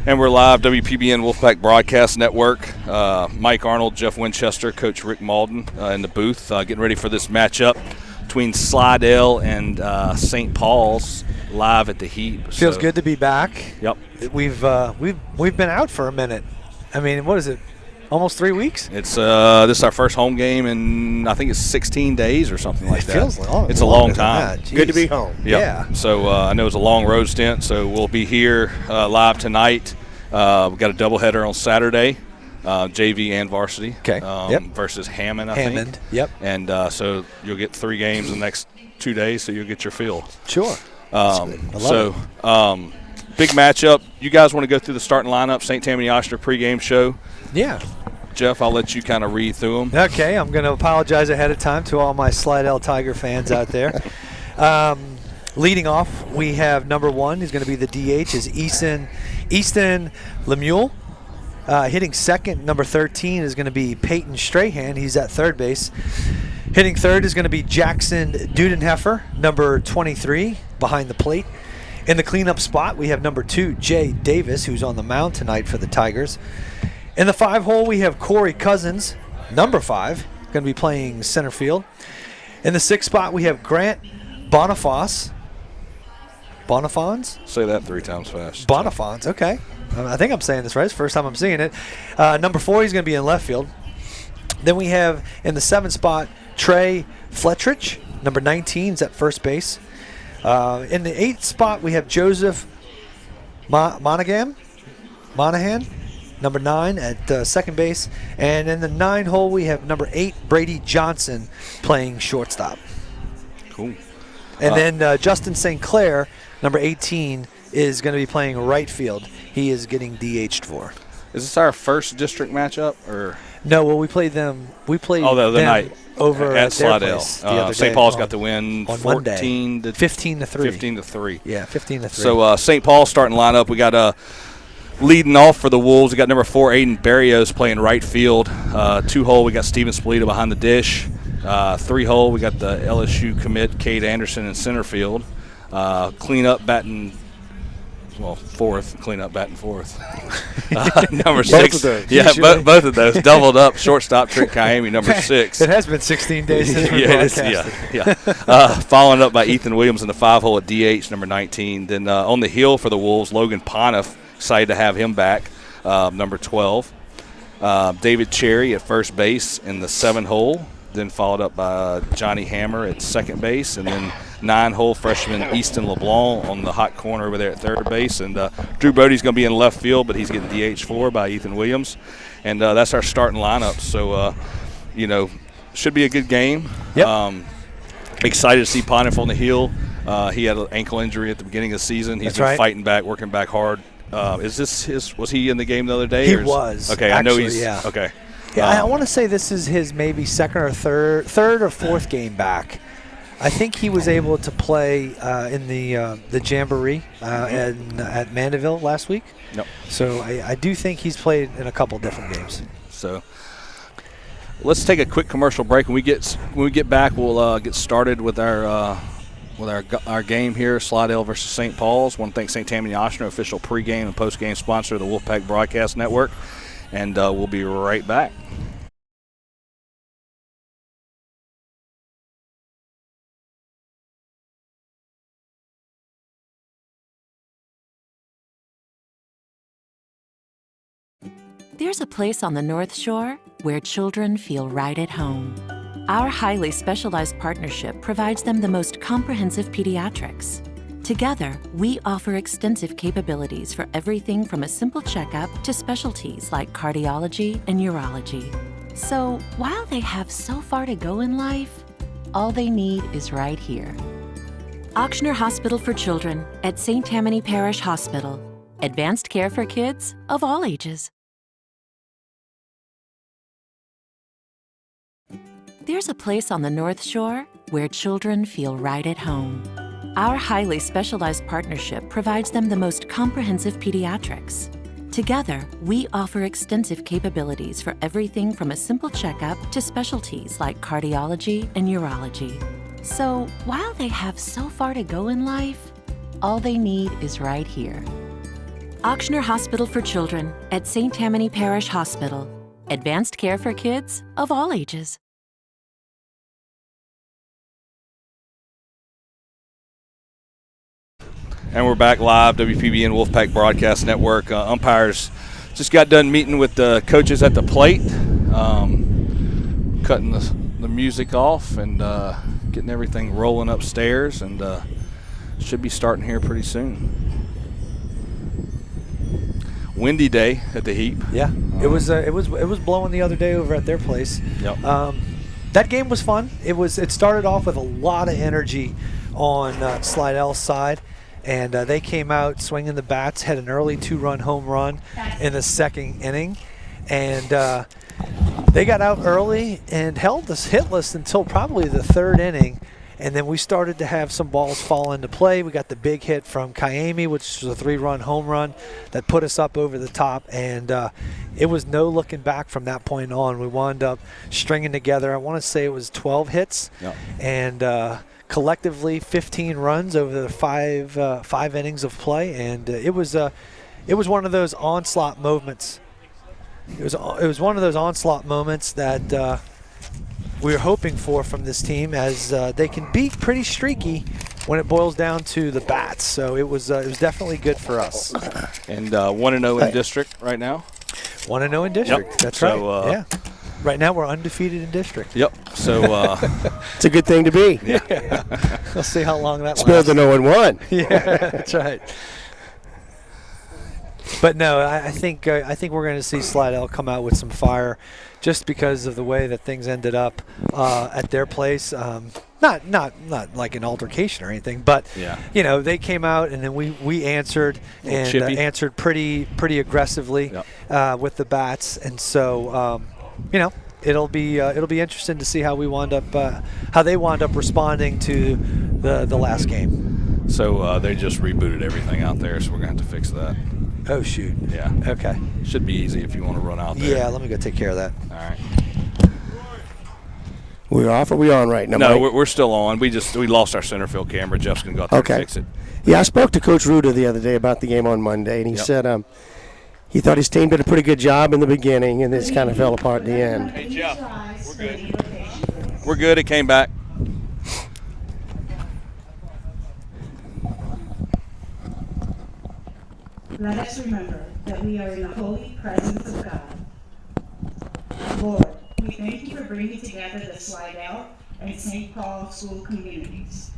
And we're live, WPBN Wolfpack Broadcast Network. Mike Arnold, Jeff Winchester, Coach Rick Malden in the booth, getting ready for this matchup between Slidell and St. Paul's live at the Heap. Feels good to be back. Yep. We've been out for a minute. I mean, what is it? Almost 3 weeks? It's this is our first home game in I think it's 16 days or something like that. It feels long. It's a long time. Good to be home. Yep. Yeah. So I know it's a long road stint, so we'll be here live tonight. We've got a doubleheader on Saturday, JV and Varsity. Okay. Versus Hammond, I think. Hammond. Yep. And so you'll get 3 games in the next 2 days, so you'll get your feel. Sure. Big matchup. You guys want to go through the starting lineup, St. Tammany Oshner pregame show? Yeah. Jeff, I'll let you kind of read through them. Okay, I'm going to apologize ahead of time to all my Slidell Tiger fans out there. Leading off, we have number 1 is going to be the DH is Easton Lemuel. Hitting second, number 13 is going to be Peyton Strahan. He's at third base. Hitting third is going to be Jackson Dudenheffer, number 23, behind the plate. In the cleanup spot, we have number 2, Jay Davis, who's on the mound tonight for the Tigers. In the 5 hole, we have Corey Cousins, number 5, going to be playing center field. In the 6th spot, we have Grant Bonifaz. Bonifaz? Say that 3 times fast. Bonifaz, okay. I think I'm saying this right. It's the first time I'm seeing it. Number 4, he's going to be in left field. Then we have in the 7th spot, Trey Fletcherich, number 19, is at first base. In the 8th spot, we have Joseph Monahan, number 9 at second base. And in the 9 hole, we have number 8, Brady Johnson, playing shortstop. Cool. And then Justin St. Clair, number 18, is going to be playing right field. He is getting DH'd for. Is this our first district matchup, or? No, well, we played them. We played the other them night over at Slidell. St. Paul's got the win on 15 to 3. 15 to 3. Yeah, 15 to 3. So St. Paul's starting lineup. We got leading off for the Wolves. We got number 4, Aiden Barrios, playing right field. 2 hole, we got Steven Spolita behind the dish. 3 hole, we got the LSU commit, Cade Anderson, in center field. Fourth, cleanup, batting fourth. Number 6. Both of those. Yeah, both of those. Doubled up, shortstop, Trent Kaimi, number 6. It has been 16 days since we broadcasted. Yeah. Following up by Ethan Williams in the 5 hole at DH, number 19. Then on the hill for the Wolves, Logan Pontiff, excited to have him back, number 12. David Cherry at first base in the 7 hole. Then followed up by Johnny Hammer at second base, and then 9-hole freshman Easton LeBlanc on the hot corner over there at third base. And Drew Bodie's going to be in left field, but he's getting DH4 by Ethan Williams. And that's our starting lineup. So, should be a good game. Yep. Excited to see Pontiff on the hill. He had an ankle injury at the beginning of the season. He's been fighting back, working back hard. Was he in the game the other day? He was. Okay, actually, I know he's. Yeah. Okay. Yeah, I want to say this is his maybe second or third or fourth game back. I think he was able to play in the Jamboree at Mandeville last week. Yep. So I do think he's played in a couple different games. So let's take a quick commercial break. When we get back, we'll get started with our game here, Slidell versus St. Paul's. Want to thank St. Tammany Oshner, official pregame and postgame sponsor of the Wolfpack Broadcast Network. And we'll be right back. There's a place on the North Shore where children feel right at home. Our highly specialized partnership provides them the most comprehensive pediatrics. Together, we offer extensive capabilities for everything from a simple checkup to specialties like cardiology and urology. So, while they have so far to go in life, all they need is right here. Ochsner Hospital for Children at St. Tammany Parish Hospital. Advanced care for kids of all ages. There's a place on the North Shore where children feel right at home. Our highly specialized partnership provides them the most comprehensive pediatrics. Together, we offer extensive capabilities for everything from a simple checkup to specialties like cardiology and urology. So, while they have so far to go in life, all they need is right here. Auctioner Hospital for Children at St. Tammany Parish Hospital. Advanced care for kids of all ages. And we're back live, WPBN Wolfpack Broadcast Network. Umpires just got done meeting with the coaches at the plate, cutting the music off and getting everything rolling upstairs, and should be starting here pretty soon. Windy day at the Heap. Yeah, it was blowing the other day over at their place. Yep. That game was fun. It started off with a lot of energy on Slidell's side. And they came out swinging the bats, had an early 2-run home run in the second inning. And they got out early and held us hitless until probably the third inning. And then we started to have some balls fall into play. We got the big hit from Kiami, which was a 3-run home run that put us up over the top. And it was no looking back from that point on. We wound up stringing together, I want to say it was 12 hits. Yep. And collectively 15 runs over the five innings of play, and it was one of those onslaught moments. It was one of those onslaught moments that we were hoping for from this team, as they can be pretty streaky when it boils down to the bats. So it was definitely good for us. And 1-0 in district right now. 1-0 in district. Yep. That's right. Yeah. Right now we're undefeated in district. Yep. So it's a good thing to be. Yeah. We'll see how long that lasts. It's better than 0-1. Yeah, that's right. But no, I think we're going to see Slidell come out with some fire, just because of the way that things ended up at their place. Not like an altercation or anything, but yeah. They came out and then we answered and answered pretty aggressively. Yep. With the bats, and so. It'll be interesting to see how they wind up responding to the last game. So they just rebooted everything out there, so we're gonna have to fix that. Oh shoot. Yeah. Okay. Should be easy if you want to run out there. Yeah, let me go take care of that. All right. We're off. Are we on right now? No, we're still on. We lost our center field camera. Jeff's gonna go out there and fix it. Yeah, I spoke to Coach Ruda the other day about the game on Monday, and he said he thought his team did a pretty good job in the beginning, and it's kind of fell apart at the end. Hey, Jeff, we're good. We're good. It came back. Let us remember that we are in the holy presence of God. Lord, we thank you for bringing together the Slidell and St. Paul school communities.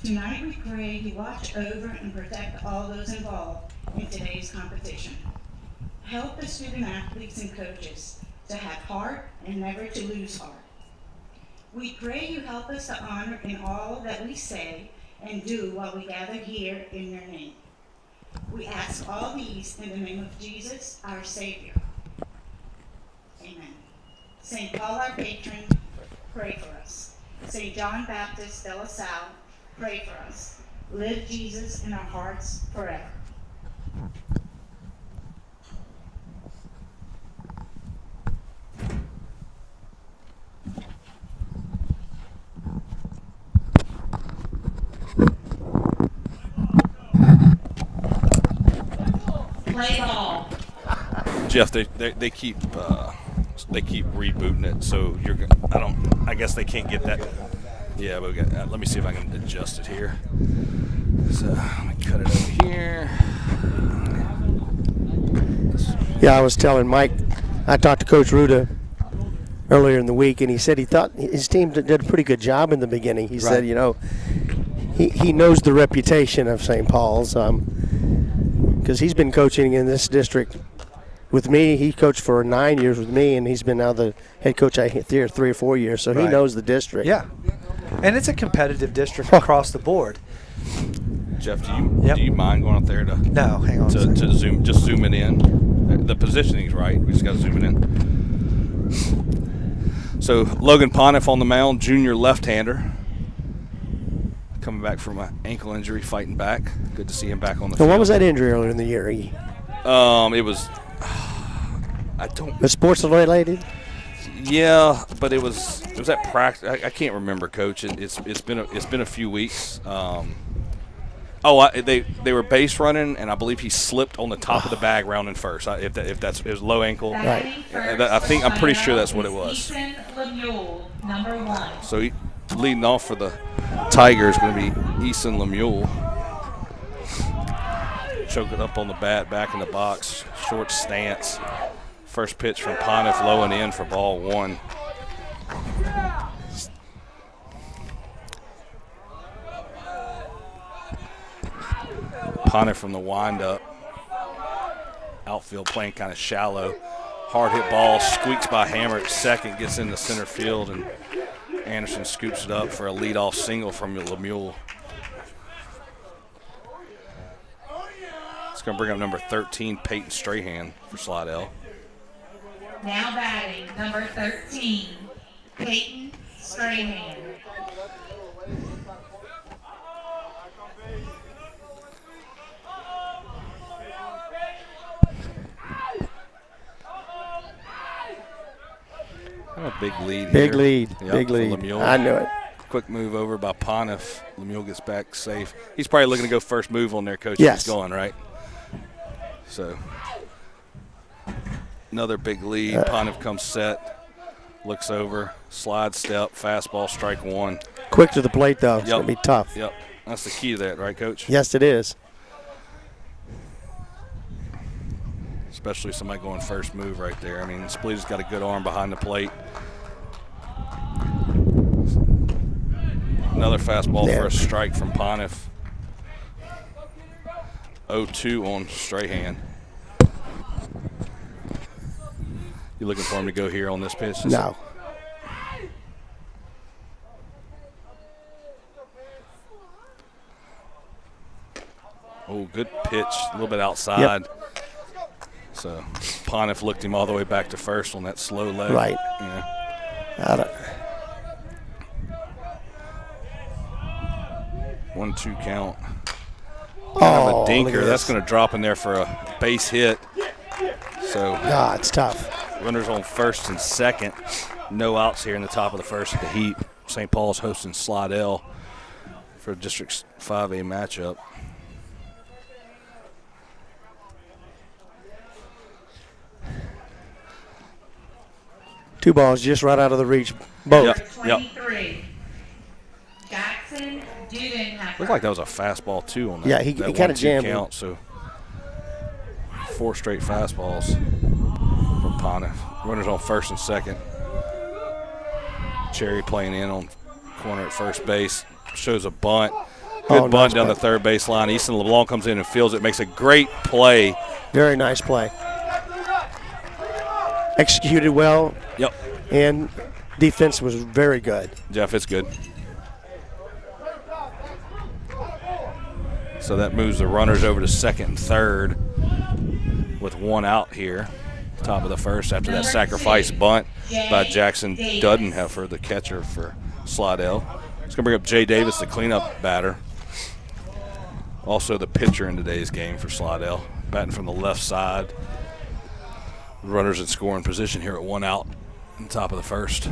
Tonight we pray you watch over and protect all those involved in today's competition. Help the student athletes and coaches to have heart and never to lose heart. We pray you help us to honor in all that we say and do while we gather here in your name. We ask all these in the name of Jesus, our Savior. Amen. St. Paul, our patron, pray for us. St. John Baptist de La Salle, pray for us. Live Jesus in our hearts forever. Play ball. Jeff, they keep rebooting it, so I guess they can't get that. Yeah, but let me see if I can adjust it here. So let me cut it over here. Yeah, I was telling Mike, I talked to Coach Ruda earlier in the week, and he said he thought his team did a pretty good job in the beginning. He said, he knows the reputation of St. Paul's because he's been coaching in this district with me. He coached for 9 years with me, and he's been now the head coach, I think, 3 or 4 years, so he knows the district. Yeah, and it's a competitive district across the board. Jeff, do you mind going up there to hang on to zoom it in? The positioning's right. We just got to zoom it in. So Logan Pontiff on the mound, junior left-hander, coming back from an ankle injury, fighting back. Good to see him back on the field. What was that injury earlier in the year? It was. Was sports related? Yeah, but it was at practice. I can't remember, Coach. It's been a few weeks. Oh, they were base running, and I believe he slipped on the top of the bag rounding first. If that's it was low ankle, Right. I'm pretty sure that's what it was. Eason Lemuel, number 1. So leading off for the Tigers is going to be Eason Lemuel. Choking up on the bat, back in the box, short stance. First pitch from Pontiff, low and in for ball 1. Pontiff from the windup. Outfield playing kind of shallow. Hard hit ball, squeaks by Hammer at second, gets into center field, and Anderson scoops it up for a leadoff single from Lemuel. It's going to bring up number 13, Peyton Strahan for Slidell. Now batting, number 13, Peyton Strahan. A big lead Big here. lead. Yep, Big for lead. Lemuel. I knew it. Quick move over by Pontiff. Lemuel gets back safe. He's probably looking to go first move on there, Coach. Yes. He's going, right? So another big lead. Pontiff comes set, looks over, slide step, fastball, strike 1. Quick to the plate, though. It's Yep. going to be tough. Yep. That's the key to that, right, Coach? Yes, it is. Especially somebody going first move right there. I mean, Spalita's got a good arm behind the plate. Another fastball for a strike from Pontiff. 0-2 on Strahan. You looking for him to go here on this pitch? No. Oh, good pitch. A little bit outside. Yep. So Pontiff looked him all the way back to first on that slow leg. Right. Yeah. 1-2 count. Kind of a dinker. That's going to drop in there for a base hit. So It's tough. runners on first and second. No outs here in the top of the first of the heat. St. Paul's hosting Slidell for District 5A matchup. Two balls just right out of the reach. Both. Yep. 23, Jackson Dudenheffer. Looked like that was a fastball too on that. Yeah, he that kinda 1-2 jammed him. count. So 4 straight fastballs for Pontiff. Runners on first and second. Cherry playing in on corner at first base. Shows a bunt. Good bunt down the third base line. Easton LeBlanc comes in and fields it. Makes a great play. Very nice play. Executed well. Yep. And defense was very good. Jeff, it's good. So that moves the runners over to second and third with 1 out here. Top of the first after that sacrifice bunt by Jackson Dudenheffer, the catcher for Slidell. It's going to bring up Jay Davis, the cleanup batter. Also the pitcher in today's game for Slidell. Batting from the left side. Runners in scoring position here at 1 out on top of the first.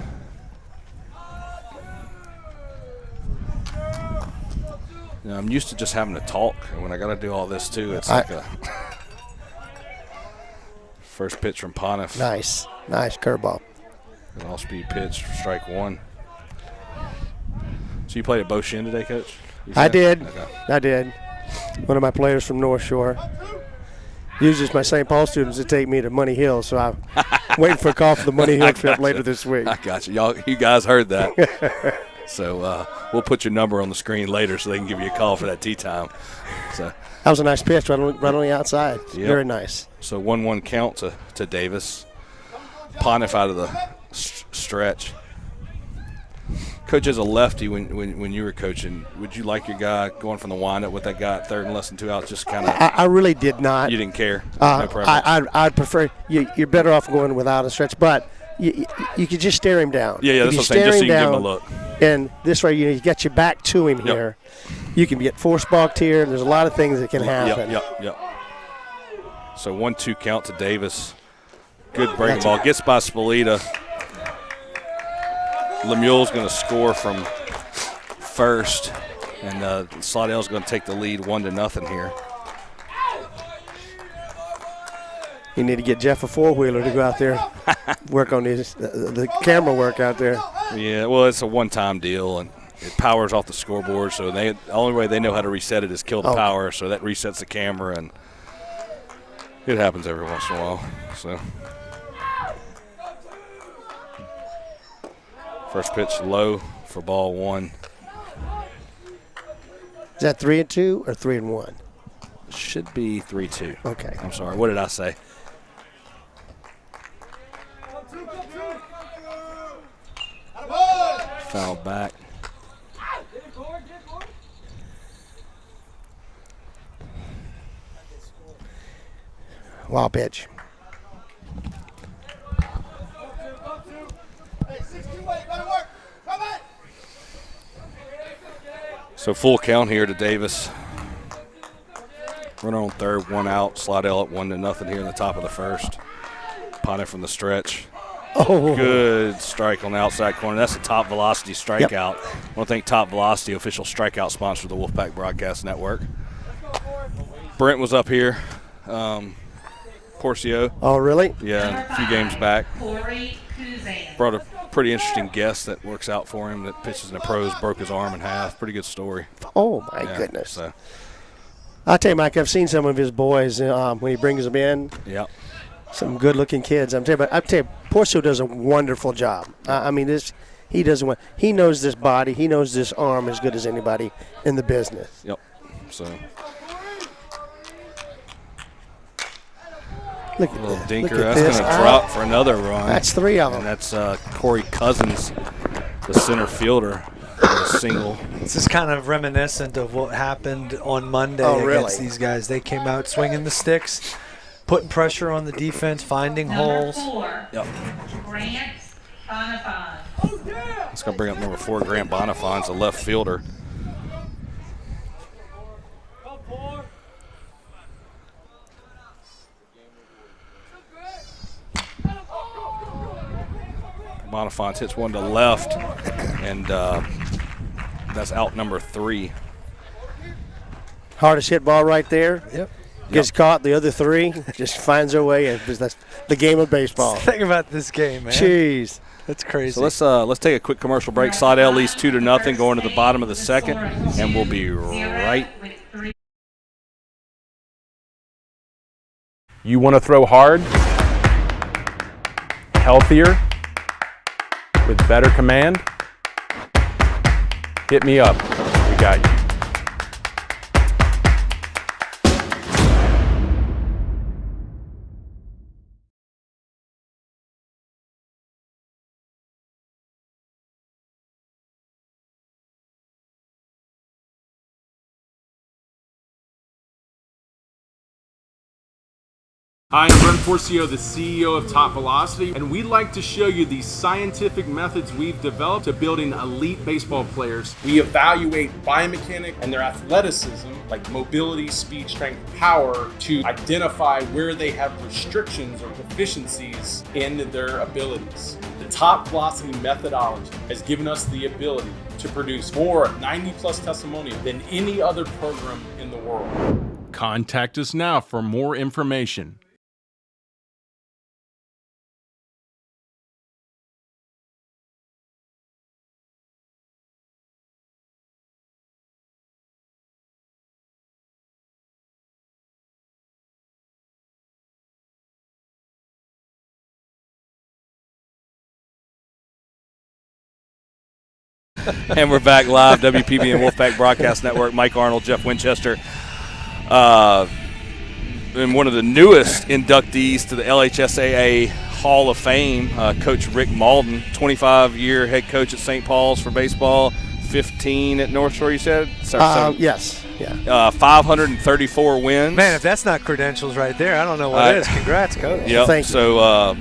You know, I'm used to just having to talk, and when I got to do all this too, it's like a first pitch from Pontiff. Nice curveball. An all-speed pitch, strike 1. So you played at Beauchene today, Coach? I did. Okay. I did. One of my players from North Shore uses my St. Paul students to take me to Money Hill, so I'm waiting for a call for the Money Hill trip later this week. I got you. You guys heard that. So we'll put your number on the screen later so they can give you a call for that tee time. So that was a nice pitch right on the outside. Yep. Very nice. So 1-1 count to Davis. Pontiff out of the stretch. Coach, as a lefty, when you were coaching, would you like your guy going from the windup with that guy at third and less than 2 outs? Just kind of. I really did not. You didn't care. No preference. I'd prefer you're better off going without a stretch, but you could just stare him down. Yeah, that's what I'm saying. Just so you can give him a look. And this way, you get your back to him here. You can get force balked here. There's a lot of things that can happen. Yep. So 1-2 count to Davis. Good breaking ball. Gets by Spalita. Lemuel's going to score from first. And Slidell's going to take the lead 1-0 here. You need to get Jeff a four-wheeler to go out there, work on the camera work out there. Yeah, well, it's a one-time deal, and it powers off the scoreboard. So the only way they know how to reset it is kill the power. So that resets the camera, and it happens every once in a while. So first pitch low for ball 1. Is that 3-2 or 3-1? Should be 3-2. Okay. I'm sorry. What did I say? Foul back. Wild pitch. So full count here to Davis. Runner on third, 1 out. Slidell at 1-0 here in the top of the first. Pontiff from the stretch. Oh, Good strike on the outside corner. That's a Top Velocity strikeout. I want to thank Top Velocity, official strikeout sponsor of the Wolfpack Broadcast Network. Brent was up here. Porcio. Oh, really? Yeah, a few games back. Brought a pretty interesting guest that works out for him that pitches in the pros, broke his arm in half. Pretty good story. Oh, my goodness. So. I'll tell you, Mike, I've seen some of his boys when he brings them in. Yep. Some good-looking kids. I tell you, Porcio does a wonderful job. I mean, he knows this body. He knows this arm as good as anybody in the business. Yep. So look at little that. dinker. Look at That's this. going to drop for another run. That's 3 of them. And that's Corey Cousins, the center fielder, with a single. This is kind of reminiscent of what happened on Monday against these guys. They came out swinging the sticks, putting pressure on the defense, finding holes. Yep. Grant Bonifant. It's going to bring up number 4, Grant Bonifant's a left fielder. Bonifant hits one to left, and that's out number 3. Hardest hit ball right there. Yep. Gets caught. The other 3 just finds their way in. That's the game of baseball. Think about this game, man. Jeez. That's crazy. So let's take a quick commercial break. Slidell leads 2-0 going to the bottom of the second, and we'll be right. You want to throw hard, healthier, with better command? Hit me up. We got you. Hi, I'm Brent Porcio, the CEO of Top Velocity, and we'd like to show you the scientific methods we've developed to building elite baseball players. We evaluate biomechanics and their athleticism, like mobility, speed, strength, power, to identify where they have restrictions or deficiencies in their abilities. The Top Velocity methodology has given us the ability to produce more 90-plus testimonials than any other program in the world. Contact us now for more information. And we're back live, WPB and Wolfpack Broadcast Network. Mike Arnold, Jeff Winchester. And one of the newest inductees to the LHSAA Hall of Fame, Coach Rick Malden, 25-year head coach at St. Paul's for baseball, 15 at North Shore, you said? Yes. Yeah. 534 wins. Man, if that's not credentials right there, I don't know what is. Congrats, Coach. Yep. Thank you. So,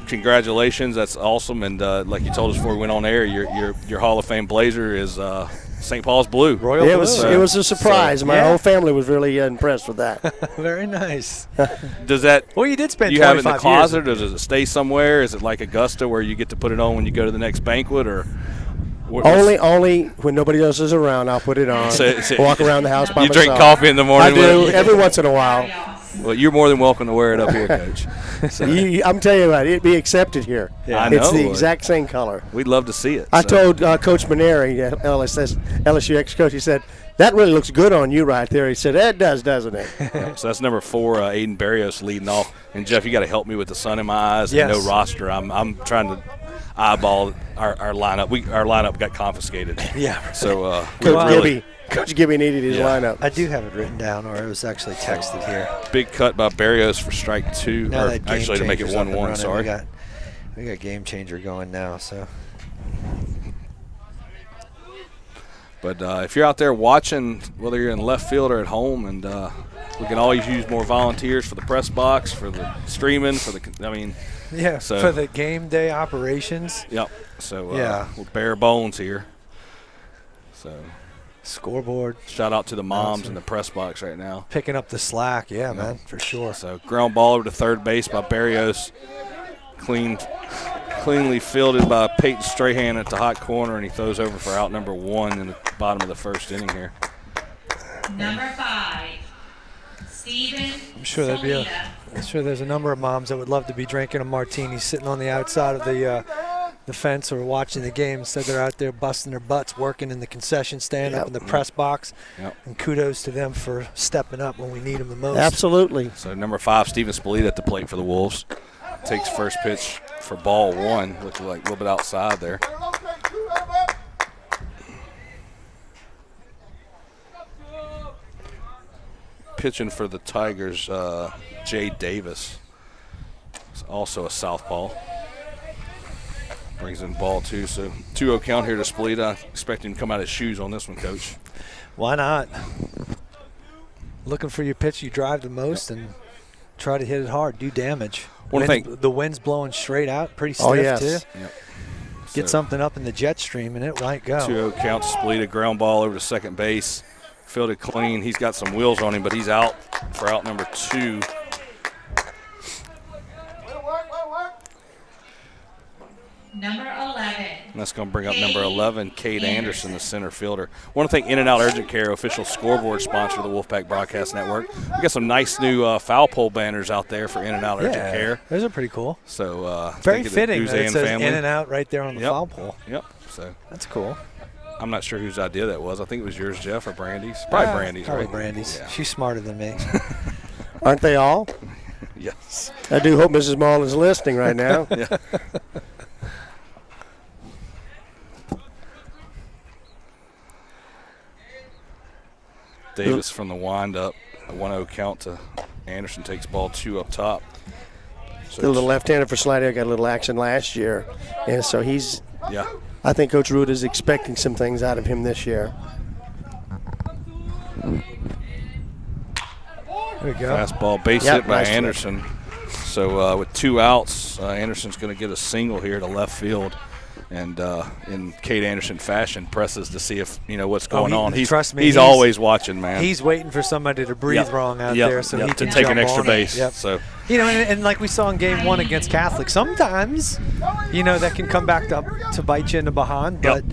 congratulations. That's awesome. And like you told us before we went on air, your Hall of Fame blazer is St. Paul's blue. Royal It blue. was a surprise. My yeah. whole family was really impressed with that. Very nice. Does that? Well, you did spend you have it in 25 the closet, years. or does it stay somewhere? Is it like Augusta where you get to put it on when you go to the next banquet, or? Only when nobody else is around, I'll put it on. Walk around the house by you myself. Drink coffee in the morning? I do, every once in a while. Well, you're more than welcome to wear it up here, Coach. So. I'm telling you what, it'd be accepted here. Yeah. I know. It's the exact same color. We'd love to see it. I told Coach Maneri, LSU ex-coach, he said, that really looks good on you right there. He said, it does, doesn't it? Yeah, so that's number 4, Aiden Barrios leading off. And, Jeff, you got to help me with the sun in my eyes and no roster. I'm trying to eyeball our lineup. Our lineup got confiscated. Yeah. So Coach Gibby needed his lineup. I do have it written down, or it was actually texted here. Big cut by Barrios for strike 2. Now or that actually, to make it 1-1, sorry. We got game changer going now, so. But if you're out there watching, whether you're in left field or at home, and we can always use more volunteers for the press box, for the streaming, for the game day operations. Yep. So we're bare bones here. So scoreboard. Shout out to the moms in the press box right now. Picking up the slack, man, for sure. So ground ball over to third base by Barrios. Cleanly fielded by Peyton Strahan at the hot corner, and he throws over for out number 1 in the bottom of the first inning here. Number 5, Steven. I'm sure there's a number of moms that would love to be drinking a martini sitting on the outside of the fence or watching the game. Instead, they're out there busting their butts, working in the concession stand, up in the press box. And kudos to them for stepping up when we need them the most. Absolutely. So number 5, Steven Spallita at the plate for the Wolves. Takes first pitch for ball 1. Looks like a little bit outside there. Pitching for the Tigers, Jay Davis. It's also a southpaw. Brings in ball 2. So 2-0 count here to Spallita. Expecting him to come out of his shoes on this one, Coach. Why not? Looking for your pitch you drive the most and try to hit it hard, do damage. The wind's blowing straight out, pretty stiff too. Yep. Get something up in the jet stream and it might go. 2-0 count to Spallita, ground ball over to second base. Fielded clean. He's got some wheels on him, but he's out for out number 2. Number 11. And that's going to bring up number 11, Cade Anderson, the center fielder. I want to thank In-N-Out Urgent Care, official scoreboard sponsor of the Wolfpack Broadcast Network. We got some nice new foul pole banners out there for In-N-Out Urgent Care. Those are pretty cool. So very fitting that it says In-N-Out right there on the foul pole. Yep. So that's cool. I'm not sure whose idea that was. I think it was yours, Jeff, or Brandy's. Probably Brandy's, probably right? Brandy's. Yeah. She's smarter than me. Aren't they all? Yes. I do hope Mrs. Mall is listening right now. Yeah. Davis from the windup, a 1-0 count to Anderson, takes ball 2 up top. So the left-hander for Slidell got a little action last year, and so he's. Yeah. I think Coach Root is expecting some things out of him this year. There we go. Fastball base hit by Anderson. So with 2 outs, Anderson's going to get a single here to left field. And in Cade Anderson fashion, presses to see if what's going on. Trust me, he's always watching, man. He's waiting for somebody to breathe wrong out there, so he can take an extra base. Yep. So and like we saw in Game 1 against Catholic, sometimes that can come back to bite you in the behind. But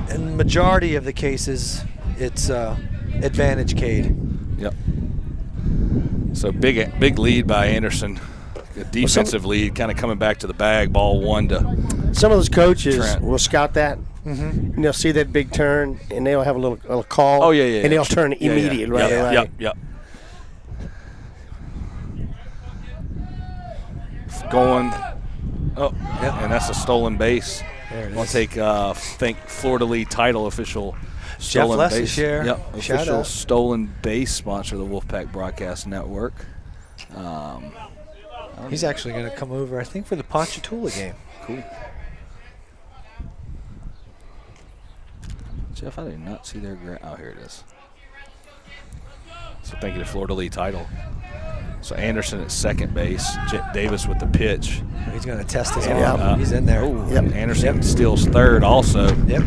in the majority of the cases, it's advantage Cade. Yep. So big lead by Anderson. A defensive lead, kind of coming back to the bag. Ball 1 to some of those coaches Trent. Will scout that. Mm-hmm. And they'll see that big turn, and they'll have a little call. Oh, yeah. And they'll turn immediately right away. Yep. Going. Oh, and that's a stolen base. We'll thank Fleur de Lis title official. Stolen Jeff base. Yep. Official stolen base sponsor of the Wolfpack Broadcast Network. He's actually going to come over, I think, for the Ponchatoula game. Cool. Jeff, I did not see their oh, here it is. So thank you to Fleur de Lis title. So Anderson at second base, Davis with the pitch. He's going to test his arm. He's in there. Anderson steals third also. Yep.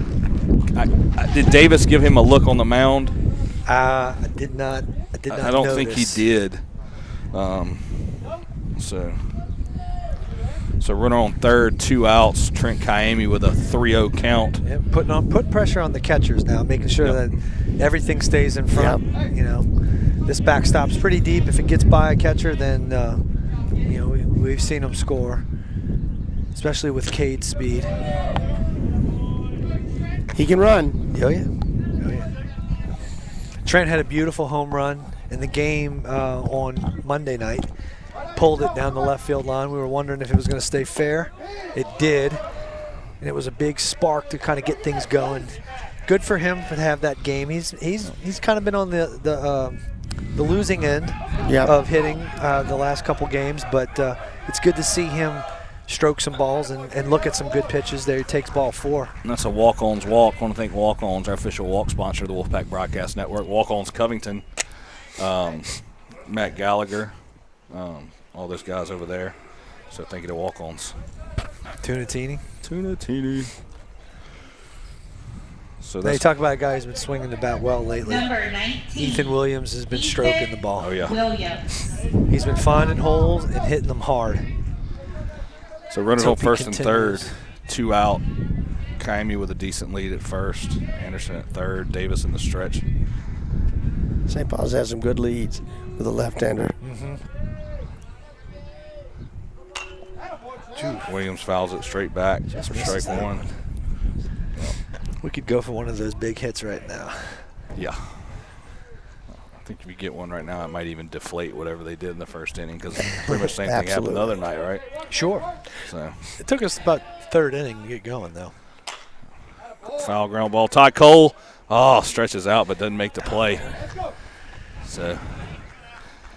Did Davis give him a look on the mound? I did not. I don't think he did. So So runner on third, 2 outs. Trent Kaimi with a 3-0 count. Yeah, put pressure on the catchers now, making sure that everything stays in front. Yep. You know, this backstop's pretty deep. If it gets by a catcher, then you know, we've seen them score, especially with Cade's speed. He can run. Oh yeah. Trent had a beautiful home run in the game on Monday night. Pulled it down the left field line. We were wondering if it was going to stay fair. It did, and it was a big spark to kind of get things going. Good for him to have that game. He's kind of been on the losing end of hitting the last couple games, but it's good to see him stroke some balls and look at some good pitches there. He takes ball 4. And that's a Walk-On's Walk. I want to thank Walk-On's, our official walk sponsor of the Wolfpack Broadcast Network. Walk-On's Covington, Matt Gallagher, all those guys over there. So thank you to Walk-On's. Tunatini. So They talk about a guy who's been swinging the bat well lately. Number 19. Ethan Williams has been stroking the ball. Oh, yeah. Williams. He's been finding holes and hitting them hard. So running on first and continues. third, 2 out. Kaimi with a decent lead at first. Anderson at third. Davis in the stretch. St. Paul's has some good leads with a left-hander. Williams fouls it straight back for strike 1. We could go for one of those big hits right now. Yeah. I think if you get one right now, it might even deflate whatever they did in the first inning, because pretty much the same thing happened the other night, right? Sure. So It took us about third inning to get going, though. foul ground ball. Ty Cole, stretches out but doesn't make the play. So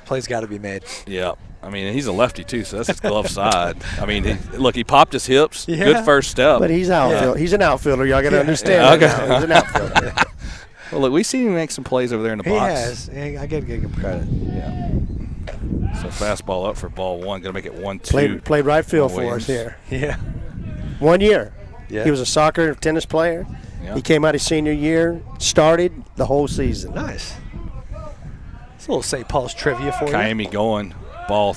Play's got to be made. yeah. I mean, he's a lefty too, so that's his glove side. I mean, he popped his hips. Yeah. Good first step. But he's outfield. He's an outfielder. Y'all got to understand. Yeah, that okay. now. He's an outfielder. Well, look, we see him make some plays over there in the He box. has. I got to give him credit. Yeah. So fastball up for ball 1. Going to make it 1-2. Played right field for Williams. us here. Yeah. 1 year. Yeah. He was a soccer tennis player. Yeah. He came out his senior year, started the whole season. Nice. It's a little St. Paul's trivia for you. Kaimi going. Ball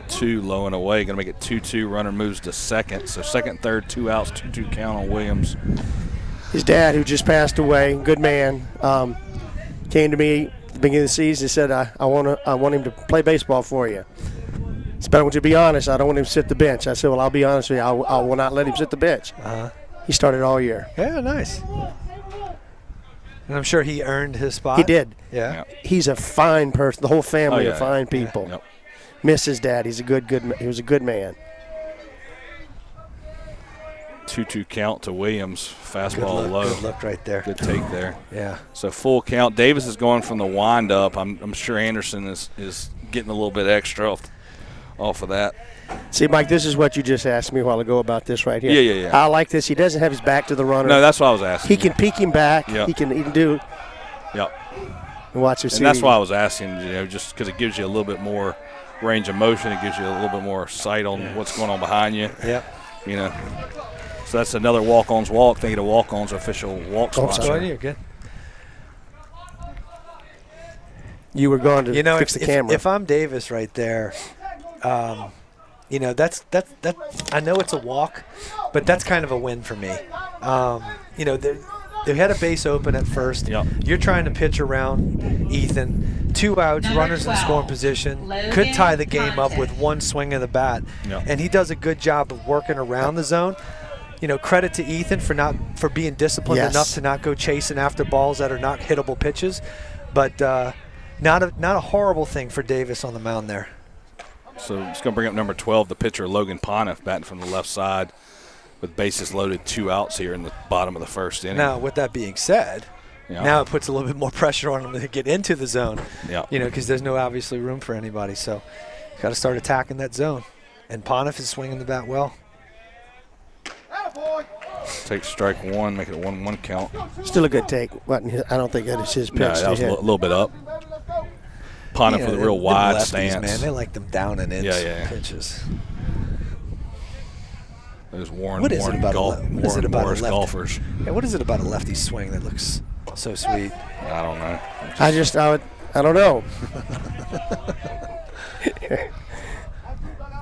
2 low and away. Going to make it 2-2. Runner moves to second. So second, third, 2 outs, 2-2 count on Williams. His dad, who just passed away, good man, came to me at the beginning of the season and said, I want him to play baseball for you. He said, but I want you to be honest. I don't want him to sit the bench. I said, well, I'll be honest with you. I will not let him sit the bench. He started all year. Yeah, nice. And I'm sure he earned his spot. He did. Yeah. He's a fine person. The whole family yeah, are fine people. Yep. Miss his dad. He was a good man. 2-2 count to Williams. Fastball low. Good look right there. Good take there. Yeah. So full count. Davis is going from the windup. I'm sure Anderson is getting a little bit extra off of that. See, Mike, this is what you just asked me a while ago about this right here. Yeah. I like this. He doesn't have his back to the runner. No, that's what I was asking. He can peek him back. Yep. He can do. Yep. And watch him. And that's why I was asking, just because it gives you a little bit more range of motion. It gives you a little bit more sight on what's going on behind you. Yep. So that's another Walk-On's Walk. Thank you to Walk-On's official walk sponsor. Go ahead, you're good. You were going to fix the camera. If I'm Davis right there, that's I know it's a walk, but that's kind of a win for me. They had a base open at first. Yep. You're trying to pitch around Ethan. 2 outs, runners in scoring position. Could tie the game up with one swing of the bat. Yep. And he does a good job of working around the zone. Credit to Ethan for being disciplined enough to not go chasing after balls that are not hittable pitches. But not a horrible thing for Davis on the mound there. So it's going to bring up number 12, the pitcher Logan Poniff, batting from the left side with bases loaded, 2 outs here in the bottom of the first inning. Now, with that being said, now it puts a little bit more pressure on him to get into the zone. Yeah. Because there's no obviously room for anybody. So, got to start attacking that zone. And Poniff is swinging the bat well. Take strike 1, make it a 1-1 count. Still a good take. I don't think that is his pitch. No, that was a little bit up. Poniff with a real wide lefties, stance. Man, they like them down and in pitches. pitches. Those Warren What is it about Morris a lefty? golfers. Yeah, what is it about a lefty swing that looks so sweet? I don't know. I don't know.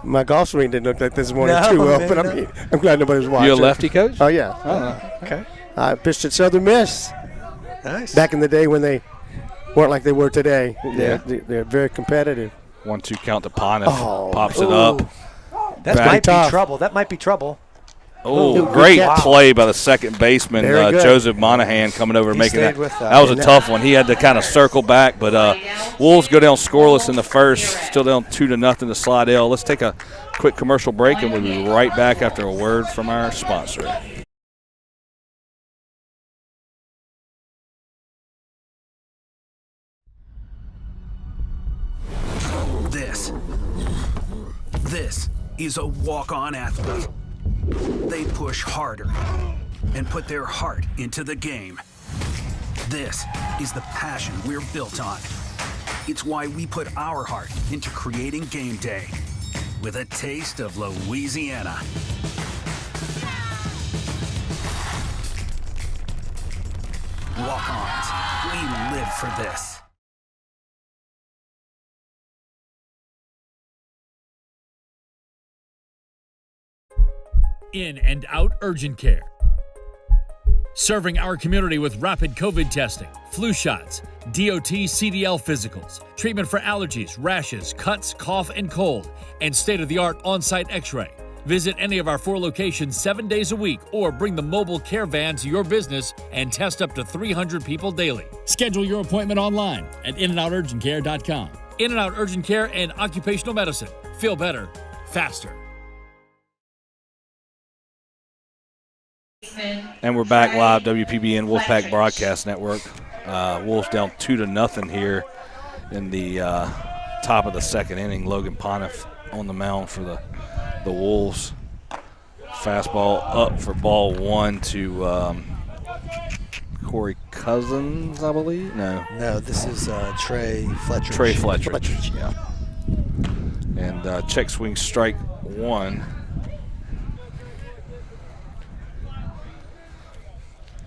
My golf swing didn't look like this morning No, too well, man, but no. I'm glad nobody was watching. You a lefty, Coach? Oh, yeah. Okay. I pitched at Southern Miss Nice. back in the day when they weren't like they were today. Yeah. They're very competitive. 1-2 count to Pontiff. Oh. Pops it up. That Back. might Tough. be trouble. That might be trouble. Oh, Good great catch. play by the second baseman, Very good. Joseph Monahan, coming over and He making stayed that. with that. That was a tough one. He had to kind of circle back, but Wolves go down scoreless in the first, still down 2-0 to Slidell. Let's take a quick commercial break, and we'll be right back after a word from our sponsor. This is a walk-on athlete. They push harder and put their heart into the game. This is the passion we're built on. It's why we put our heart into creating game day with a taste of Louisiana. Walk-ons, we live for this. In and out urgent care. Serving our community with rapid COVID testing, flu shots, DOT CDL physicals, treatment for allergies, rashes, cuts, cough, and cold, and state-of-the-art on-site x-ray. Visit any of our 4 locations 7 days a week or bring the mobile care van to your business and test up to 300 people daily. Schedule your appointment online at inandouturgentcare.com. In and Out Urgent Care and Occupational Medicine. Feel better, faster. And we're back live, WPBN Wolfpack Broadcast Network. Wolves down 2-0 here in the top of the second inning. Logan Pontiff on the mound for the Wolves. Fastball up for ball 1 to Corey Cousins, I believe. No, this is Trey Fletcher. Trey Fletcher. Yeah. And check swing strike 1.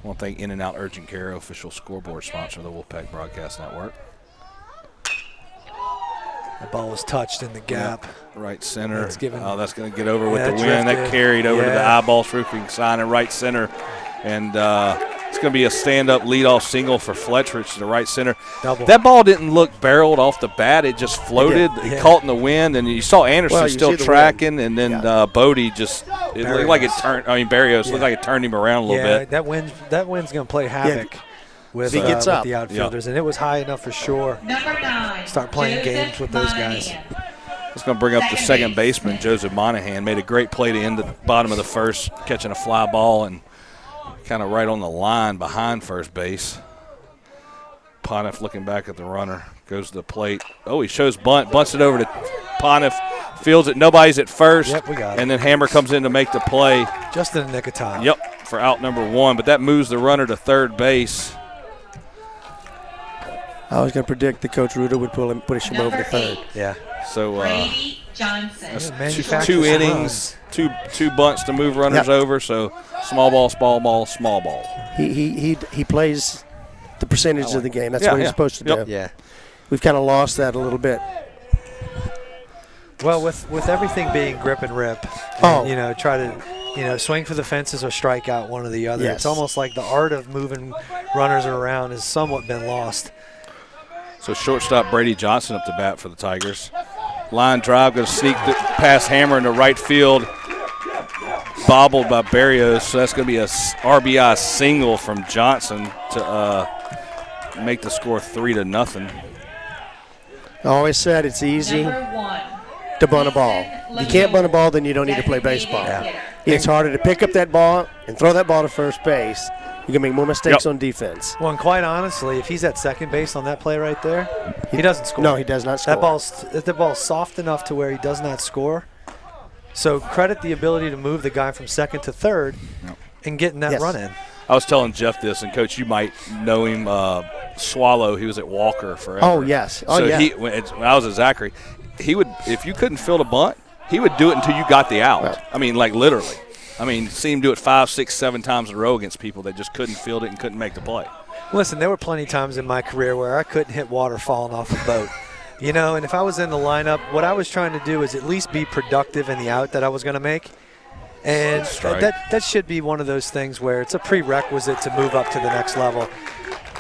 I want to thank In and Out Urgent Care, official scoreboard sponsor of the Wolfpack Broadcast Network. The ball was touched in the gap. Yeah, right center. That's given, that's going to get over with the drifted. wind. That carried over to the eyeballs roofing sign in right center. And it's going to be a stand-up leadoff single for Fletcherich to the right center. Double. That ball didn't look barreled off the bat. It just floated. It caught in the wind. And you saw Anderson still tracking. And then Bodie just – it looked like it turned – Barrios looked like it turned him around a little bit. That wind's going to play havoc with the outfielders. And it was high enough for sure. Number 9. Start playing games with those guys. It's going to bring up the second baseman, Joseph Monahan. Made a great play to end the bottom of the first, catching a fly ball and kind of right on the line behind first base. Pontiff looking back at the runner, goes to the plate. Oh, he shows bunt, bunts it over to Pontiff, fields it. Nobody's at first. Yep, we got it. And then Hammer comes in to make the play. Just in the nick of time. Yep, for out number 1. But that moves the runner to third base. I was going to predict that Coach Ruda would push him over to third. Yeah. So Brady Johnson. that's two innings, two bunts to move runners over. So small ball, small ball. He plays the percentage of the game. That's what he's supposed to do. Yeah. We've kind of lost that a little bit. Well, with everything being grip and rip, and, try to swing for the fences or strike out one or the other. Yes. It's almost like the art of moving runners around has somewhat been lost. So shortstop Brady Johnson up to bat for the Tigers. Line drive, going to sneak past Hammer into right field. Bobbled by Barrios, so that's going to be a RBI single from Johnson to make the score 3-0. I always said it's easy to bunt a ball. If you can't bunt a ball, then you don't need to play baseball. Yeah. It's harder to pick up that ball and throw that ball to first base. You can make more mistakes on defense. Well, and quite honestly, if he's at second base on that play right there, he doesn't score. No, he does not score. That ball's soft enough to where he does not score. So credit the ability to move the guy from second to third and getting that run in. I was telling Jeff this, and Coach, you might know him, Swallow. He was at Walker forever. Oh, yes. When I was at Zachary, he would, if you couldn't field a bunt, he would do it until you got the out. Right. I mean, like literally. I mean, see him do it 5, 6, 7 times in a row against people that just couldn't field it and couldn't make the play. Listen, there were plenty of times in my career where I couldn't hit water falling off a boat. You know, and if I was in the lineup, what I was trying to do is at least be productive in the out that I was going to make. And that should be one of those things where it's a prerequisite to move up to the next level.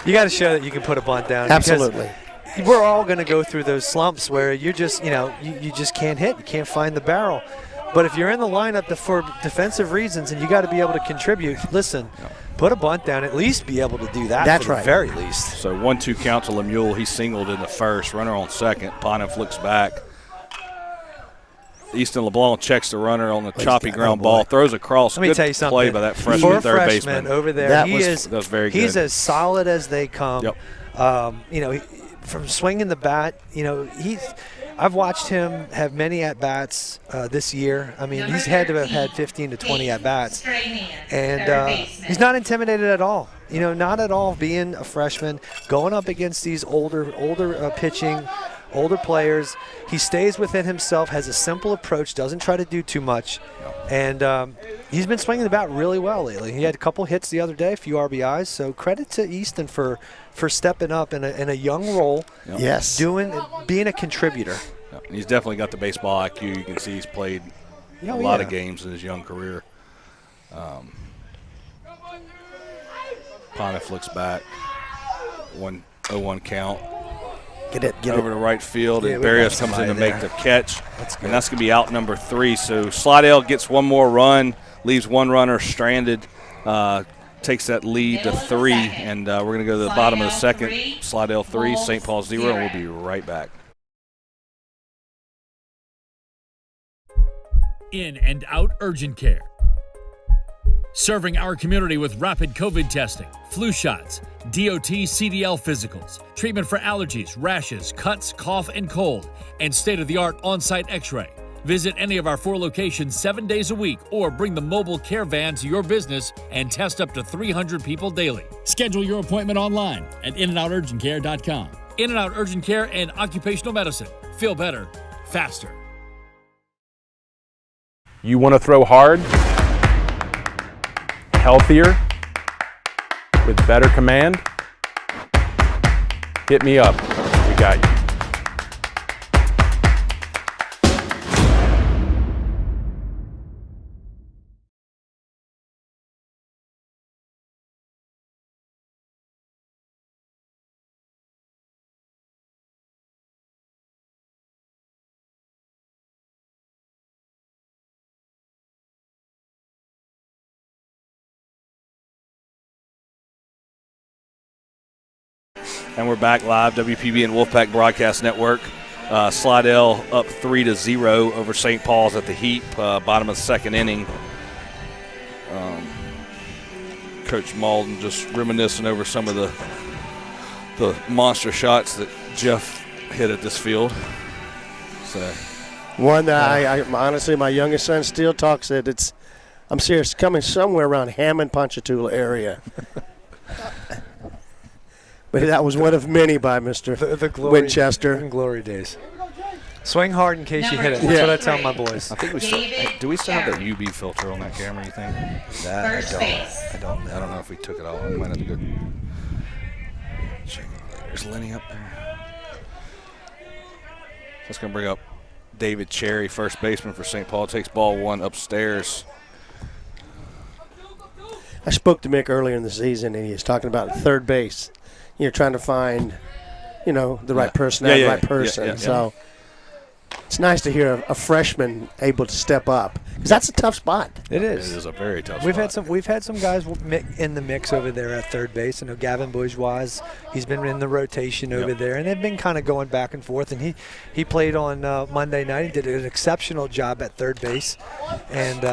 You got to show that you can put a bunt down. Absolutely. We're all going to go through those slumps where you just, you just can't hit. You can't find the barrel. But if you're in the lineup for defensive reasons and you got to be able to contribute, listen, put a bunt down, at least be able to do that. That's for right. the very least. So 1-2 count to Lemuel. He singled in the first. Runner on second. Poniff looks back. Easton LeBlanc checks the runner on the choppy ground ball, throws across. Let me tell you something. Play by that freshman For a third freshman baseman over there, that was very good. He's as solid as they come. Yep. From swinging the bat, I've watched him have many at-bats this year. I mean, he's had to have had 15 to 20 at-bats. And he's not intimidated at all. Not at all being a freshman, going up against these older pitching, older players. He stays within himself, has a simple approach, doesn't try to do too much. And he's been swinging the bat really well lately. He had a couple hits the other day, a few RBIs. So credit to Easton for stepping up in a young role. Yep. Yes. Being a contributor. Yep. He's definitely got the baseball IQ. You can see he's played a lot of games in his young career. Poniff looks back. 1-0-1 count. Get over to right field, and Barrios comes in to make the catch. That's good. And that's going to be out number 3. So Slidell gets one more run, leaves one runner stranded, takes that lead to 3, and we're going to go to the bottom of the second. Slidell 3, St. Paul 0, and we'll be right back. In and out urgent care. Serving our community with rapid COVID testing, flu shots, DOT CDL physicals, treatment for allergies, rashes, cuts, cough, and cold, and state-of-the-art on-site x-ray. Visit any of our 4 locations 7 days a week or bring the mobile care van to your business and test up to 300 people daily. Schedule your appointment online at inandouturgentcare.com. In and Out Urgent Care and Occupational Medicine. Feel better, faster. You want to throw hard, healthier, with better command? Hit me up. We got you. And we're back live, WPB and Wolfpack Broadcast Network. Slidell up 3-0 over St. Paul's at the Heap, bottom of the second inning. Coach Malden just reminiscing over some of the monster shots that Jeff hit at this field. So one that I honestly, my youngest son still talks it. I'm serious, coming somewhere around Hammond, Ponchatoula area. But that was one of many by Mr. The glory, Winchester. Glory days. Swing hard in case you hit it. That's what I tell my boys. I think we still do. We still have that UV filter on that camera? You think? I don't know if we took it all. We might have to go check it. There's Lenny up there. That's gonna bring up David Cherry, first baseman for St. Paul. Takes ball 1 upstairs. I spoke to Mick earlier in the season, and he was talking about third base. You're trying to find, the right person, the right person. So it's nice to hear a freshman able to step up, because that's a tough spot. It is. It is a very tough spot. We've had some guys in the mix over there at third base. I know Gavin Bourgeois, he's been in the rotation over there, and they've been kind of going back and forth. And he played on Monday night. He did an exceptional job at third base, and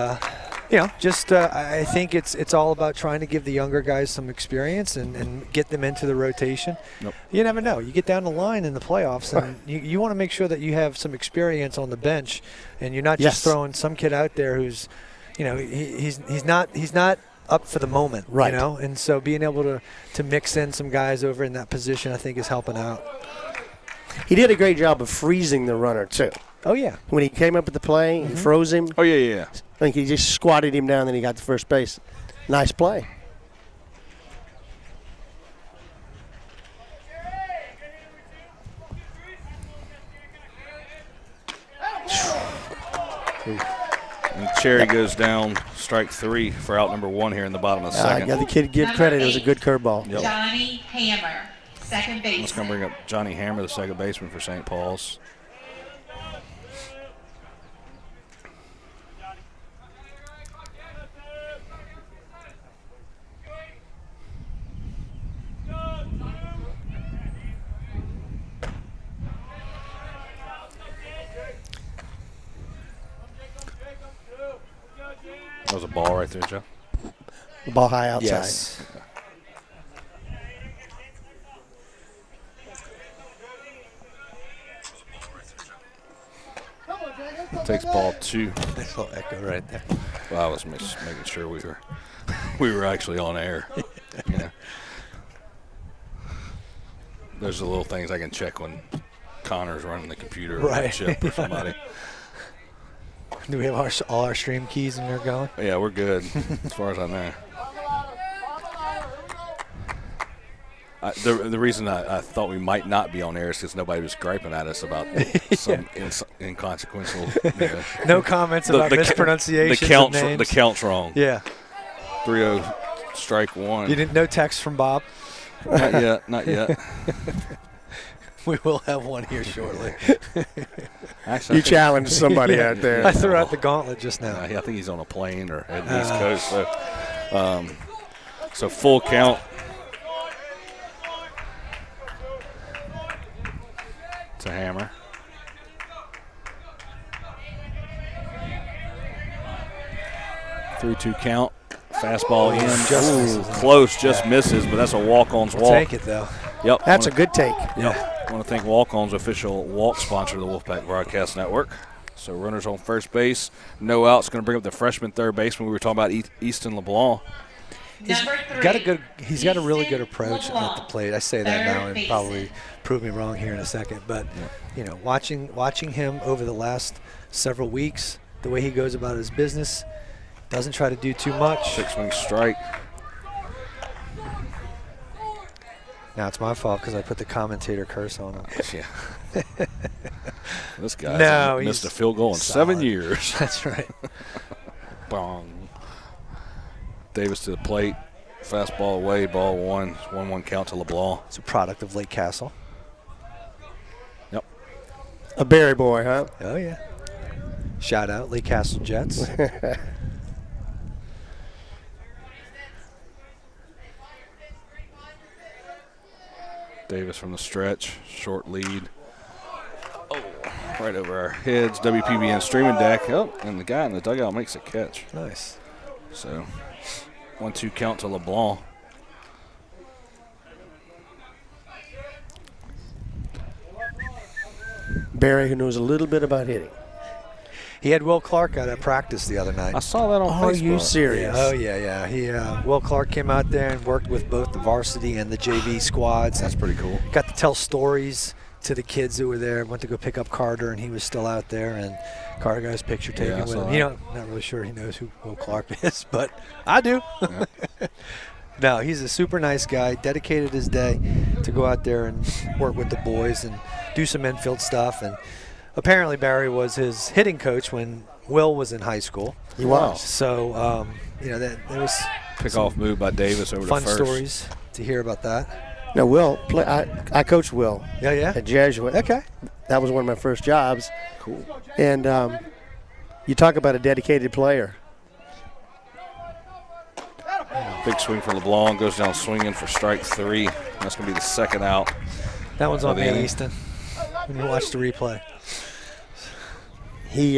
I think it's all about trying to give the younger guys some experience and get them into the rotation. Nope. You never know. You get down the line in the playoffs, and you want to make sure that you have some experience on the bench, and you're not just throwing some kid out there who's, he's not up for the moment, right? And so being able to mix in some guys over in that position, I think, is helping out. He did a great job of freezing the runner too. Oh yeah. When he came up at the play, he froze him. Oh yeah. I think he just squatted him down, then he got to first base. Nice play. And Cherry goes down strike 3 for out number 1 here in the bottom of the second. Yeah, the kid give credit. It was a good curveball. Yep. Johnny Hammer, second baseman. Let's going to bring up Johnny Hammer, the second baseman for St. Paul's. That was a ball right there, Joe. The ball high outside. Yes. Takes ball 2. Nice little echo right there. Well, I was making sure we were actually on air. You know. There's the little things I can check when Connor's running the computer or a chip or somebody. Do we have all our stream keys and we're going? Yeah, we're good as far as I know. The reason I thought we might not be on air is because nobody was griping at us about some inconsequential. You know, no comments about mispronunciations of names. The count's wrong. Yeah. 3-0, strike 1. You didn't know text from Bob? Not yet. Not yet. We will have one here shortly. Actually, you challenged somebody out there. I threw out the gauntlet just now. I think he's on a plane or at the East Coast. So full count. To Hammer. Three-two count. Fastball in. Close, just misses, but that's a walk-on's walk. Take it, though. Yep. That's a good take. Yep. I want to thank Walk-On's official walk sponsor of the Wolfpack Broadcast Network. So runners on first base. No outs. Going to bring up the freshman third baseman. We were talking about Easton LeBlanc. He's got a really good approach at the plate. I say that now and probably prove me wrong here in a second. But, you know, watching him over the last several weeks, the way he goes about his business, doesn't try to do too much. 6-swing strike. Now it's my fault because I put the commentator curse on him. Yeah. This guy missed a field goal in 7 years. That's right. Bong. Davis to the plate. Fastball away, ball 1. 1-1 count to LeBlanc. It's a product of Lake Castle. Yep. A Barry boy, huh? Oh, yeah. Shout out, Lake Castle Jets. Davis from the stretch, short lead. Oh, right over our heads. WPBN streaming deck. Oh, and the guy in the dugout makes a catch. Nice. So, 1-2 count to LeBlanc. Barry, who knows a little bit about hitting. He had Will Clark out at practice the other night. I saw that on Facebook. Are you serious? Yeah. Oh, yeah. He Will Clark came out there and worked with both the varsity and the JV squads. That's pretty cool. Got to tell stories to the kids who were there. Went to go pick up Carter, and he was still out there. And Carter got his picture taken with him. You know, not really sure he knows who Will Clark is, but I do. Yeah. No, he's a super nice guy. Dedicated his day to go out there and work with the boys and do some infield stuff. And apparently Barry was his hitting coach when Will was in high school. He was. So, you know, there was pickoff move by Davis over to first. Fun stories to hear about that. Now, Will, I coached Will. Yeah. At Jesuit. Okay. That was one of my first jobs. Cool. And you talk about a dedicated player. Big swing for LeBlanc. Goes down swinging for strike 3. That's going to be the second out. That one's on me, Easton. When you watch the replay. He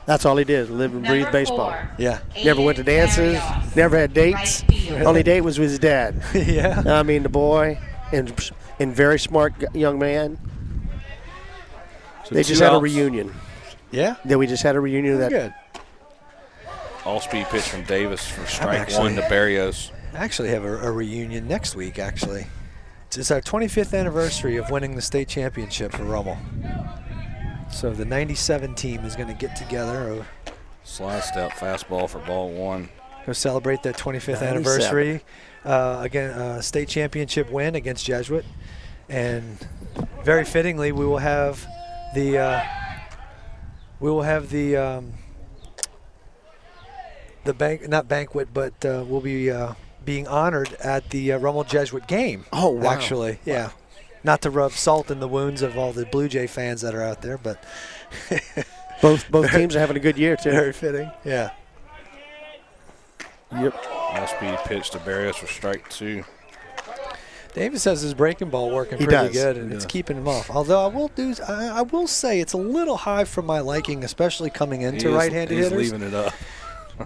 that's all he did, live and breathe baseball. Yeah. Never went to dances, never had dates. Only date was with his dad. Yeah. I mean, the boy and very smart young man. So they just had a reunion. Yeah. Then we just had a reunion of that. Good. All-speed pitch from Davis for strike 1 to Barrios. I actually have a reunion next week, actually. It's our 25th anniversary of winning the state championship for Rummel. So the 97 team is going to get together. Slide step, fastball for ball 1. Go celebrate that 25th anniversary. Again, state championship win against Jesuit. And very fittingly, we will have the not banquet, but we'll be being honored at the Rummel Jesuit game. Oh, wow. Actually, yeah. Not to rub salt in the wounds of all the Blue Jay fans that are out there, but both teams are having a good year too. Very fitting. Yeah. Yep. Speed pitch to Barrios for strike 2. Davis has his breaking ball working pretty good, and it's keeping him off. Although I will say it's a little high for my liking, especially coming into right-handed hitters. He's leaving it up.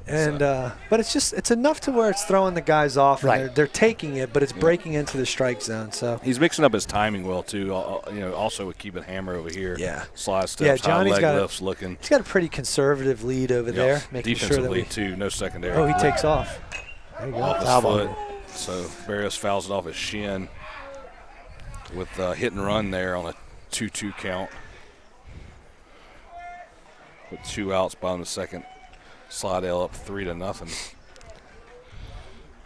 And but it's enough to where it's throwing the guys off. Right. And they're taking it, but it's breaking into the strike zone. So he's mixing up his timing well too. Also with keeping Hammer over here. Yeah. Slide steps, Johnny's high leg lifts, looking. He's got a pretty conservative lead over there, making sure that defensively too. No secondary. Oh, he takes off. There you go. Off his foot. So Barrios fouls it off his shin with hit and run there on a 2-2 count. With 2 outs, bottom of the second. Slidell up 3-0.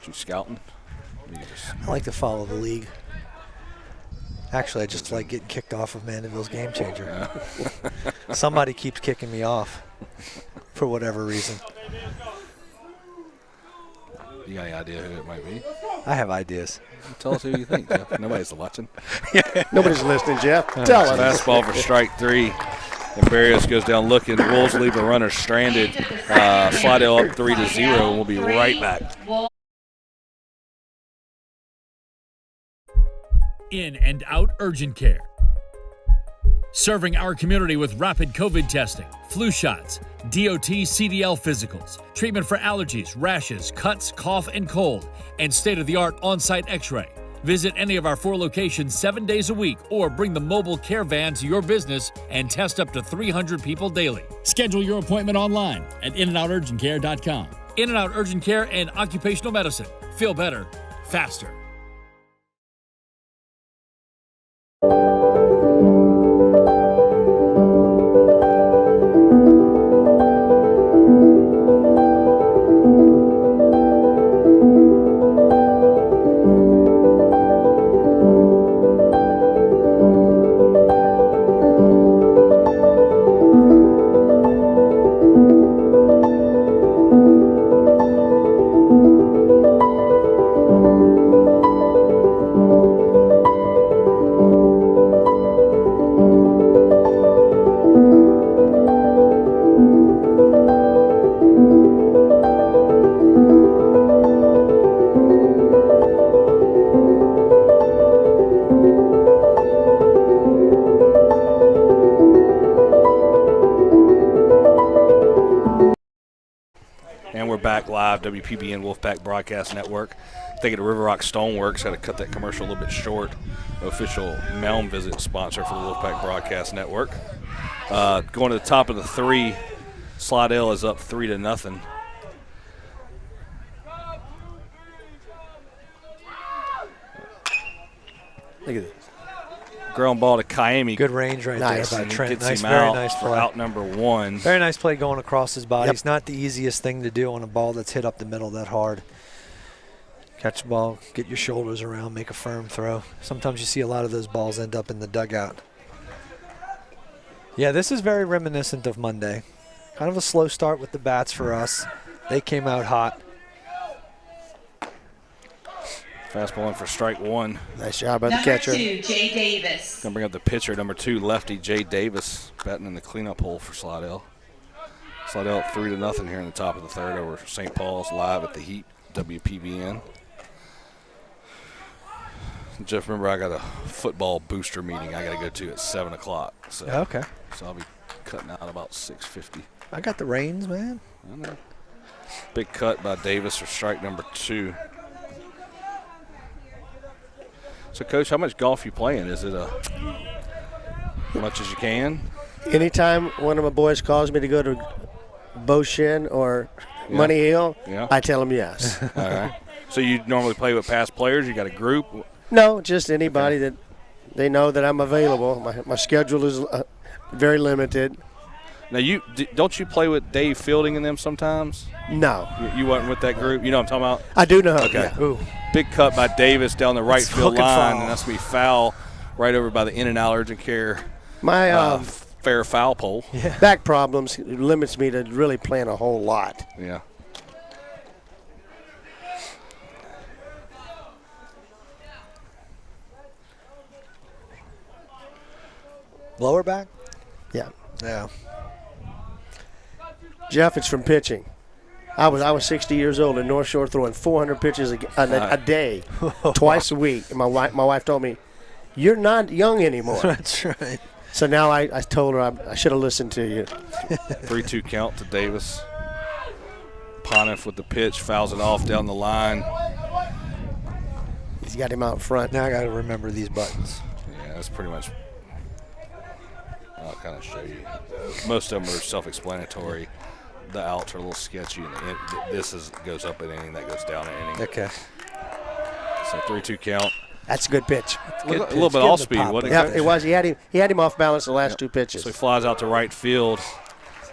You scouting? I like to follow the league. Actually, I just like getting kicked off of Mandeville's Game Changer. Yeah. Somebody keeps kicking me off for whatever reason. You got any idea who it might be? I have ideas. Tell us who you think, Jeff. Nobody's watching. Nobody's listening, Jeff. Tell us. Fastball for strike 3. And Barrios goes down looking. The Wolves leave a runner stranded. Slidell up 3-0, and we'll be right back. In and out urgent care. Serving our community with rapid COVID testing, flu shots, DOT CDL physicals, treatment for allergies, rashes, cuts, cough, and cold, and state-of-the-art on-site x-ray. Visit any of our 4 locations 7 days a week or bring the mobile care van to your business and test up to 300 people daily. Schedule your appointment online at inandouturgentcare.com. In and Out Urgent Care and Occupational Medicine. Feel better, faster. WPBN Wolfpack Broadcast Network. Thinking of River Rock Stoneworks. Had to cut that commercial a little bit short. Official Mound Visit sponsor for the Wolfpack Broadcast Network. Going to the top of the 3. Slidell is up 3-0. Look at this. Ground ball to Kaimi. Good range right there by Trent. Gets him very out nice for play. out number 1. Very nice play going across his body. Yep. It's not the easiest thing to do on a ball that's hit up the middle that hard. Catch the ball, get your shoulders around, make a firm throw. Sometimes you see a lot of those balls end up in the dugout. Yeah, this is very reminiscent of Monday. Kind of a slow start with the bats for us. They came out hot. Fastball in for strike 1. Nice job by the catcher. Number 2, Jay Davis. Gonna bring up the pitcher, number 2, lefty Jay Davis, batting in the cleanup hole for Slidell. Slidell up 3-0 here in the top of the 3rd over St. Paul's live at the Heat, WPBN. Jeff, remember I got a football booster meeting I got to go to at 7 o'clock. So, Okay. So I'll be cutting out about 6:50. I got the reins, man. I know. Big cut by Davis for strike number 2. So, Coach, how much golf you playing? Is it as much as you can? Anytime one of my boys calls me to go to Beauchene or Money Hill, I tell them yes. All right. So you normally play with past players? You got a group? No, just anybody that they know that I'm available. My schedule is very limited. Now, don't you play with Dave Fielding and them sometimes? No. You wasn't with that group? You know what I'm talking about? I do know. Okay. Yeah. Ooh. Big cut by Davis down the right field line, foul. and that's going to be foul right over by the In and Out Urgent Care My fair foul pole. back problems limits me to really playing a whole lot. Yeah. Lower back? Yeah. Yeah. Jeff, it's from pitching. I was 60 years old in North Shore throwing 400 pitches a day, twice a week. And my wife told me, "You're not young anymore." That's right. So now I told her I should have listened to you. 3-2 count to Davis. Poniff with the pitch, fouls it off down the line. He's got him out front. Now I got to remember these buttons. Yeah, that's pretty much. I'll kind of show you. Most of them are self-explanatory. The outs are a little sketchy, and this goes up an inning, that goes down an inning. Okay. So 3-2 count. That's a good pitch. A little bit off speed, wasn't it? Yeah, it was. He had him off balance the last two pitches. So he flies out to right field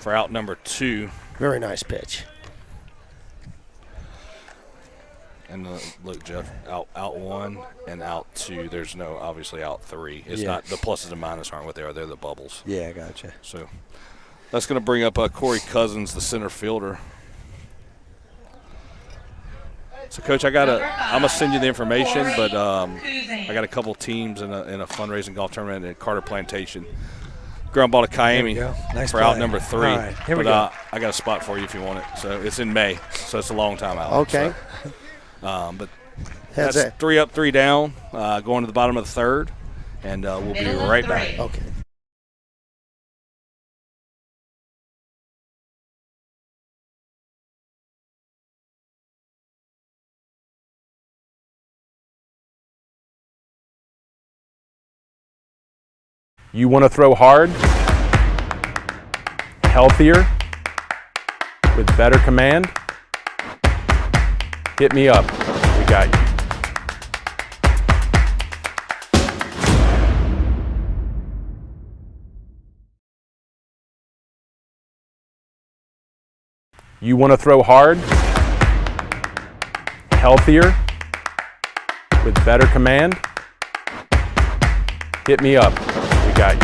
for out number 2. Very nice pitch. And look, Jeff, out 1 and out 2. There's no obviously out 3. It's not the pluses and minuses aren't what they are. They're the bubbles. Yeah, I gotcha. So that's going to bring up Corey Cousins, the center fielder. So, Coach, I'm gonna send you the information, but I got a couple teams in a fundraising golf tournament at Carter Plantation. Ground ball to Kiami for out number 3. All right, here we go. I got a spot for you if you want it. So it's in May, so it's a long time out. Okay. So, but that's 3 up, 3 down, going to the bottom of the 3rd, and we'll be right back. Okay. You want to throw hard, healthier, with better command? Hit me up. We got you. You want to throw hard, healthier, with better command? Hit me up. We got you.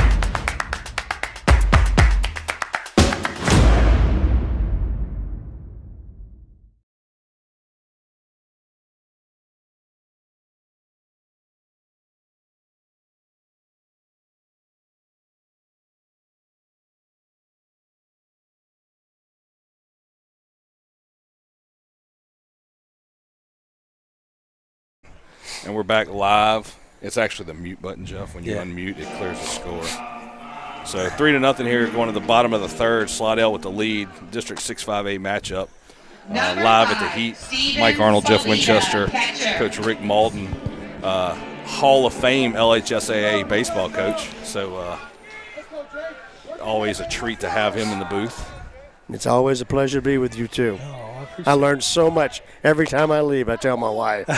And we're back live. It's actually the mute button, Jeff. When you unmute, it clears the score. So 3-0 here, going to the bottom of the 3rd. Slidell with the lead. District 6-5A matchup. Live at the Heat. Mike Arnold, Jeff Winchester, Coach Rick Malden, Hall of Fame LHSAA baseball coach. So always a treat to have him in the booth. It's always a pleasure to be with you, too. I learned so much. Every time I leave, I tell my wife.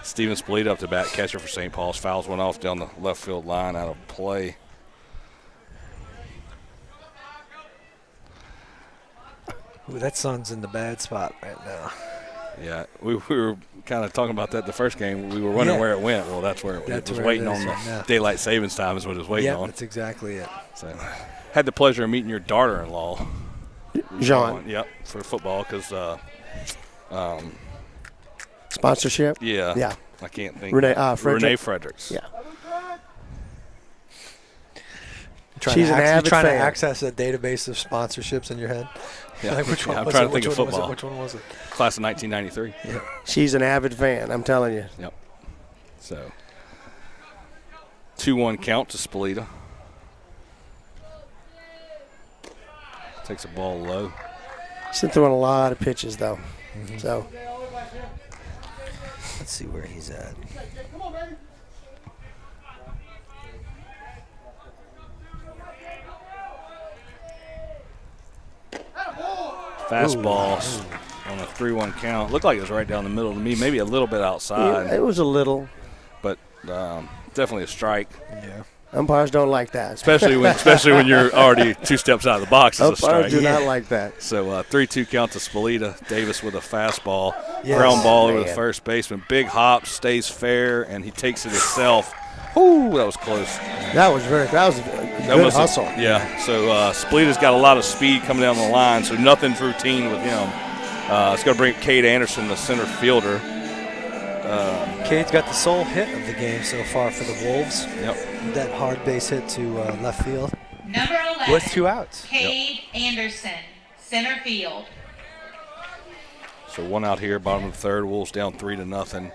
Steven Spleed up to bat, catcher for St. Paul's. Fouls one off down the left field line, out of play. Ooh, that sun's in the bad spot right now. Yeah, we were kind of talking about that the first game. We were wondering where it went. Well, that's where it was waiting on the daylight savings time is what it was waiting on. Yeah, that's exactly it. So, had the pleasure of meeting your daughter-in-law. Jean. Yep, for football because sponsorship? Yeah. Yeah. I can't think. Renee Fredericks. Yeah. She's trying to access a database of sponsorships in your head. Yeah. Like which one I'm was trying it? to think of football. Which one was it? Class of 1993. Yeah. She's an avid fan, I'm telling you. Yep. So 2-1 count to Spalita. Takes a ball low. He's been throwing a lot of pitches, though. Mm-hmm. So let's see where he's at. Fastball on a 3-1 count. Looked like it was right down the middle to me, maybe a little bit outside. Yeah, it was a little. But definitely a strike. Yeah. Umpires don't like that. Especially when you're already 2 steps out of the box as a strike. Umpires do not like that. So 3-2 count to Spalita. Davis with a fastball. Ground ball over the first baseman. Big hop, stays fair, and he takes it himself. Ooh, that was close. That was a good hustle. Yeah, so Spalita's got a lot of speed coming down the line, so nothing's routine with him. It's going to bring Cade Anderson, the center fielder. Cade's got the sole hit of the game so far for the Wolves. Yep. That hard base hit to left field. Number 11. With 2 outs. Cade Anderson, center field. So 1 out here, bottom of the third. Wolves down 3-0.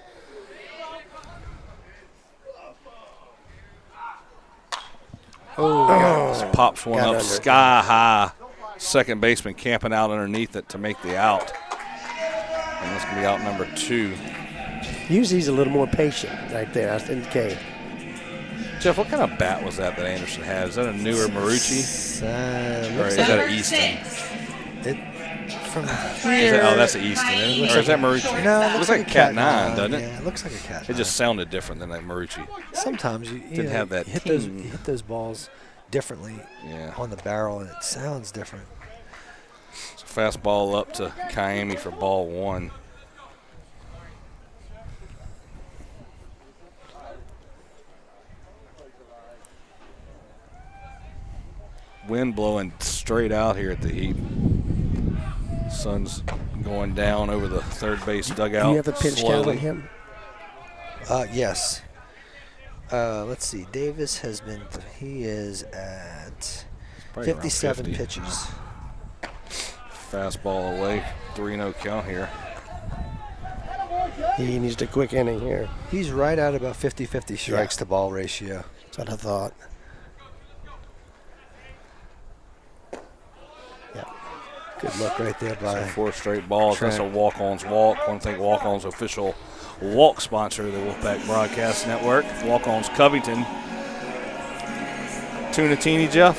Oh, pops one up sky high. Second baseman camping out underneath it to make the out. And that's going to be out number 2. Usually he's a little more patient right there. That's Cade. Jeff, what kind of bat was that Anderson had? Is that a newer Marucci? Or is that an Easton? From here. That's an Easton. Or is that Marucci? No, it looks like a Cat 9, doesn't it? Yeah, it looks like a Cat 9. It just sounded different than that Marucci. Sometimes you didn't have that. You hit those balls differently on the barrel, and it sounds different. So fastball up to Kiami for ball 1. Wind blowing straight out here at the Heat. Sun's going down over the third base dugout. Do you have a pitch count on him? Yes. Let's see. Davis has been. He is at 57 pitches. Fastball away. 3-0 count here. He needs a quick inning here. He's right at about 50-50 strikes to ball ratio. That's what I thought. Good look right there by 4 straight balls. Trent. That's a walk-on's walk. I want to thank Walk-On's official walk sponsor of the Wolfpack Broadcast Network. Walk-On's Covington. Tunatini, Jeff?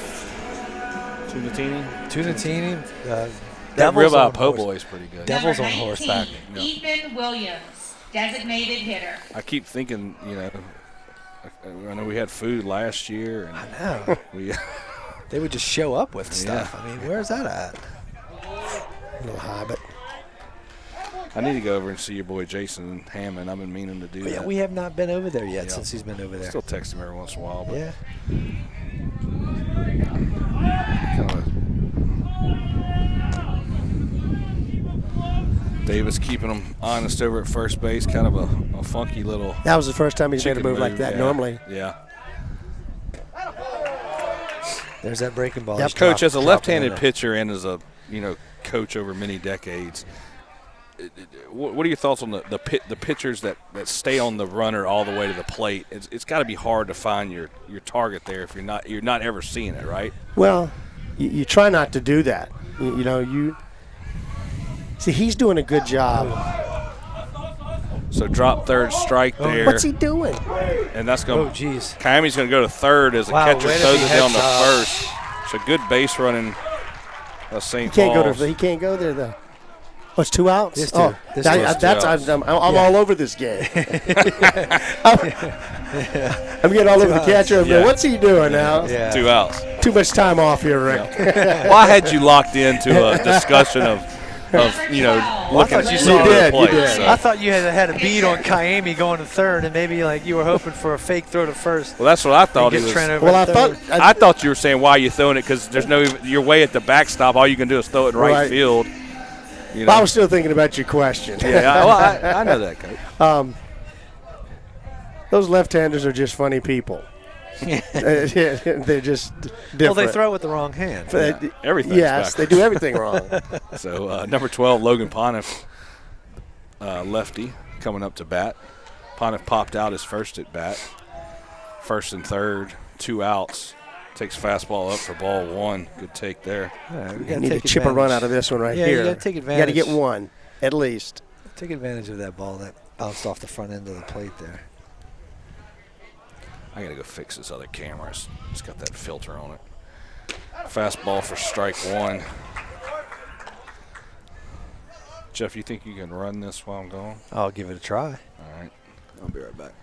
Tunatini. That ribeye po' boy is pretty good. Devils on horseback. Ethan Williams, designated hitter. I keep thinking, I know we had food last year. And I know. They would just show up with stuff. I mean, where's that at? Little Hobbit. I need to go over and see your boy Jason Hammond. I've been meaning to do that. Yeah, we have not been over there yet since he's been over there. Still text him every once in a while. But yeah. Davis keeping him honest over at first base. Kind of a funky little. That was the first time he's made a move like that normally. Yeah. There's that breaking ball. Yep. Coach, as a left-handed pitcher and as a coach over many decades, what are your thoughts on the pitchers that stay on the runner all the way to the plate? It's got to be hard to find your target there if you're not ever seeing it, right? Well, you try not to do that. You see he's doing a good job. So drop third strike there. What's he doing? And that's going. Oh, geez. Kiami's going to go to third as the catcher throws it down to first. It's a good base running. St. Paul's. He can't go there though. Oh, it's 2 outs. This two. I'm all over this game. I'm getting all over the catcher. What's he doing now? Yeah. 2 outs. Too much time off here, Rick. Well, I had you locked into a discussion of looking at the plate. You did. So. I thought you had a beat on Kiami going to third, and maybe you were hoping for a fake throw to first. Well, that's what I thought he was. Well, I thought you were saying why are you throwing it because there's you're way at the backstop. All you can do is throw it in right field. Well, I was still thinking about your question. Yeah, I know that, Coach. Those left-handers are just funny people. They're just different. Well, they throw with the wrong hand. Everything. Yes, they do everything wrong. So number 12, Logan Pontiff, lefty, coming up to bat. Pontiff popped out his first at bat. First and third, 2 outs. Takes fastball up for ball 1. Good take there. You need to chip a run out of this one here. You got to take advantage. You got to get one, at least. Take advantage of that ball that bounced off the front end of the plate there. I got to go fix this other camera. It's got that filter on it. Fastball for strike 1. Jeff, you think you can run this while I'm gone? I'll give it a try. All right. I'll be right back.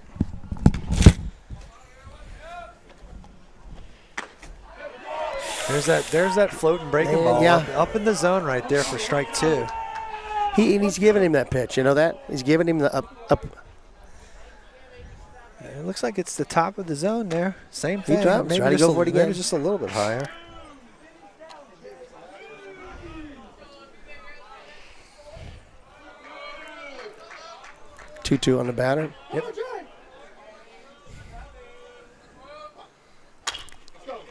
There's that floating breaking ball up in the zone right there for strike 2. He's giving him that pitch. You know that? He's giving him the up. It looks like it's the top of the zone there. Same thing. He drops. Maybe Try to go for it again. Just a little bit higher. 2-2 on the batter. Yep.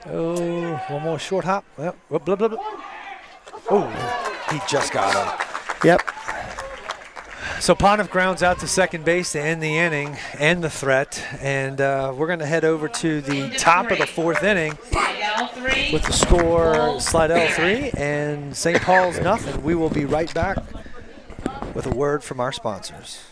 Oh, one more short hop. Yep. Blah, blah, blah, blah. Oh, he just got him. Yep. So Pontiff grounds out to second base to end the inning and the threat. And we're going to head over to the top of the fourth inning with the score Slidell 3 and St. Paul's nothing. We will be right back with a word from our sponsors.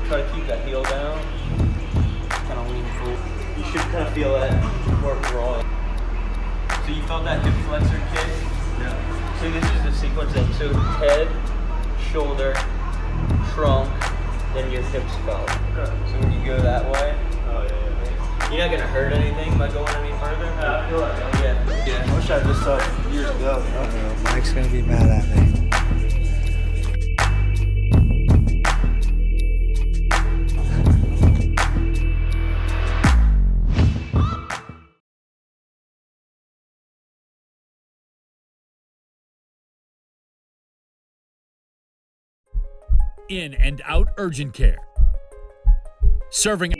Try to keep that heel down. Kind of lean forward. You should kind of feel that work rolling. So you felt that hip flexor kick? Yeah. So this is the sequence then. So head, shoulder, trunk, then your hips felt. Okay. So when you go that way, you're not gonna hurt anything by going any further. Yeah, I feel like yeah. I wish I had this stuff years ago. Mike's gonna be mad at me. In and out urgent care. Serving.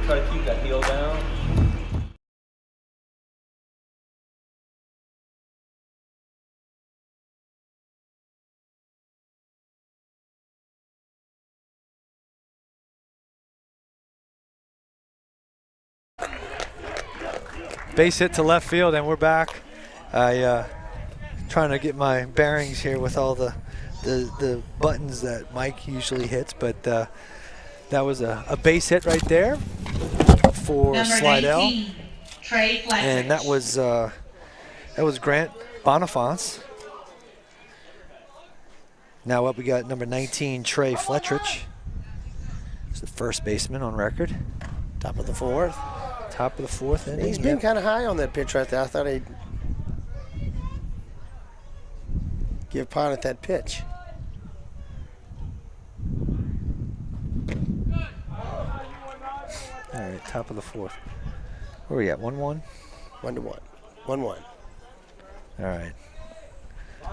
Try to keep that heel down. Base hit to left field, and we're back. Trying to get my bearings here with all the buttons that Mike usually hits, but that was a base hit right there for Number Slidell, 19, Trey Fletcher. and that was Grant Bonifance. Now up we got number 19, Trey Fletcherich. He's the first baseman on record. Top of the fourth. Top of the fourth inning. He's been kind of high on that pitch right there. I thought he'd give Pontiff that pitch. All right, top of the fourth. Where are we at? 1-1? 1-1. 1-1. All right.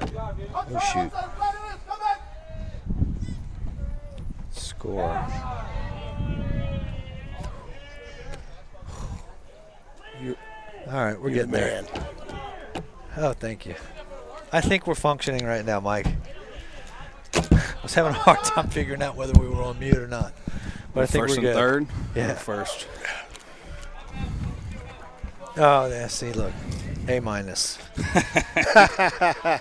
Oh, shoot. Score. All right, we're getting there. Oh, thank you. I think we're functioning right now, Mike. I was having a hard time figuring out whether we were on mute or not. But I think first we're good. Third? Yeah. First. Oh, yeah, see, look. A minus. I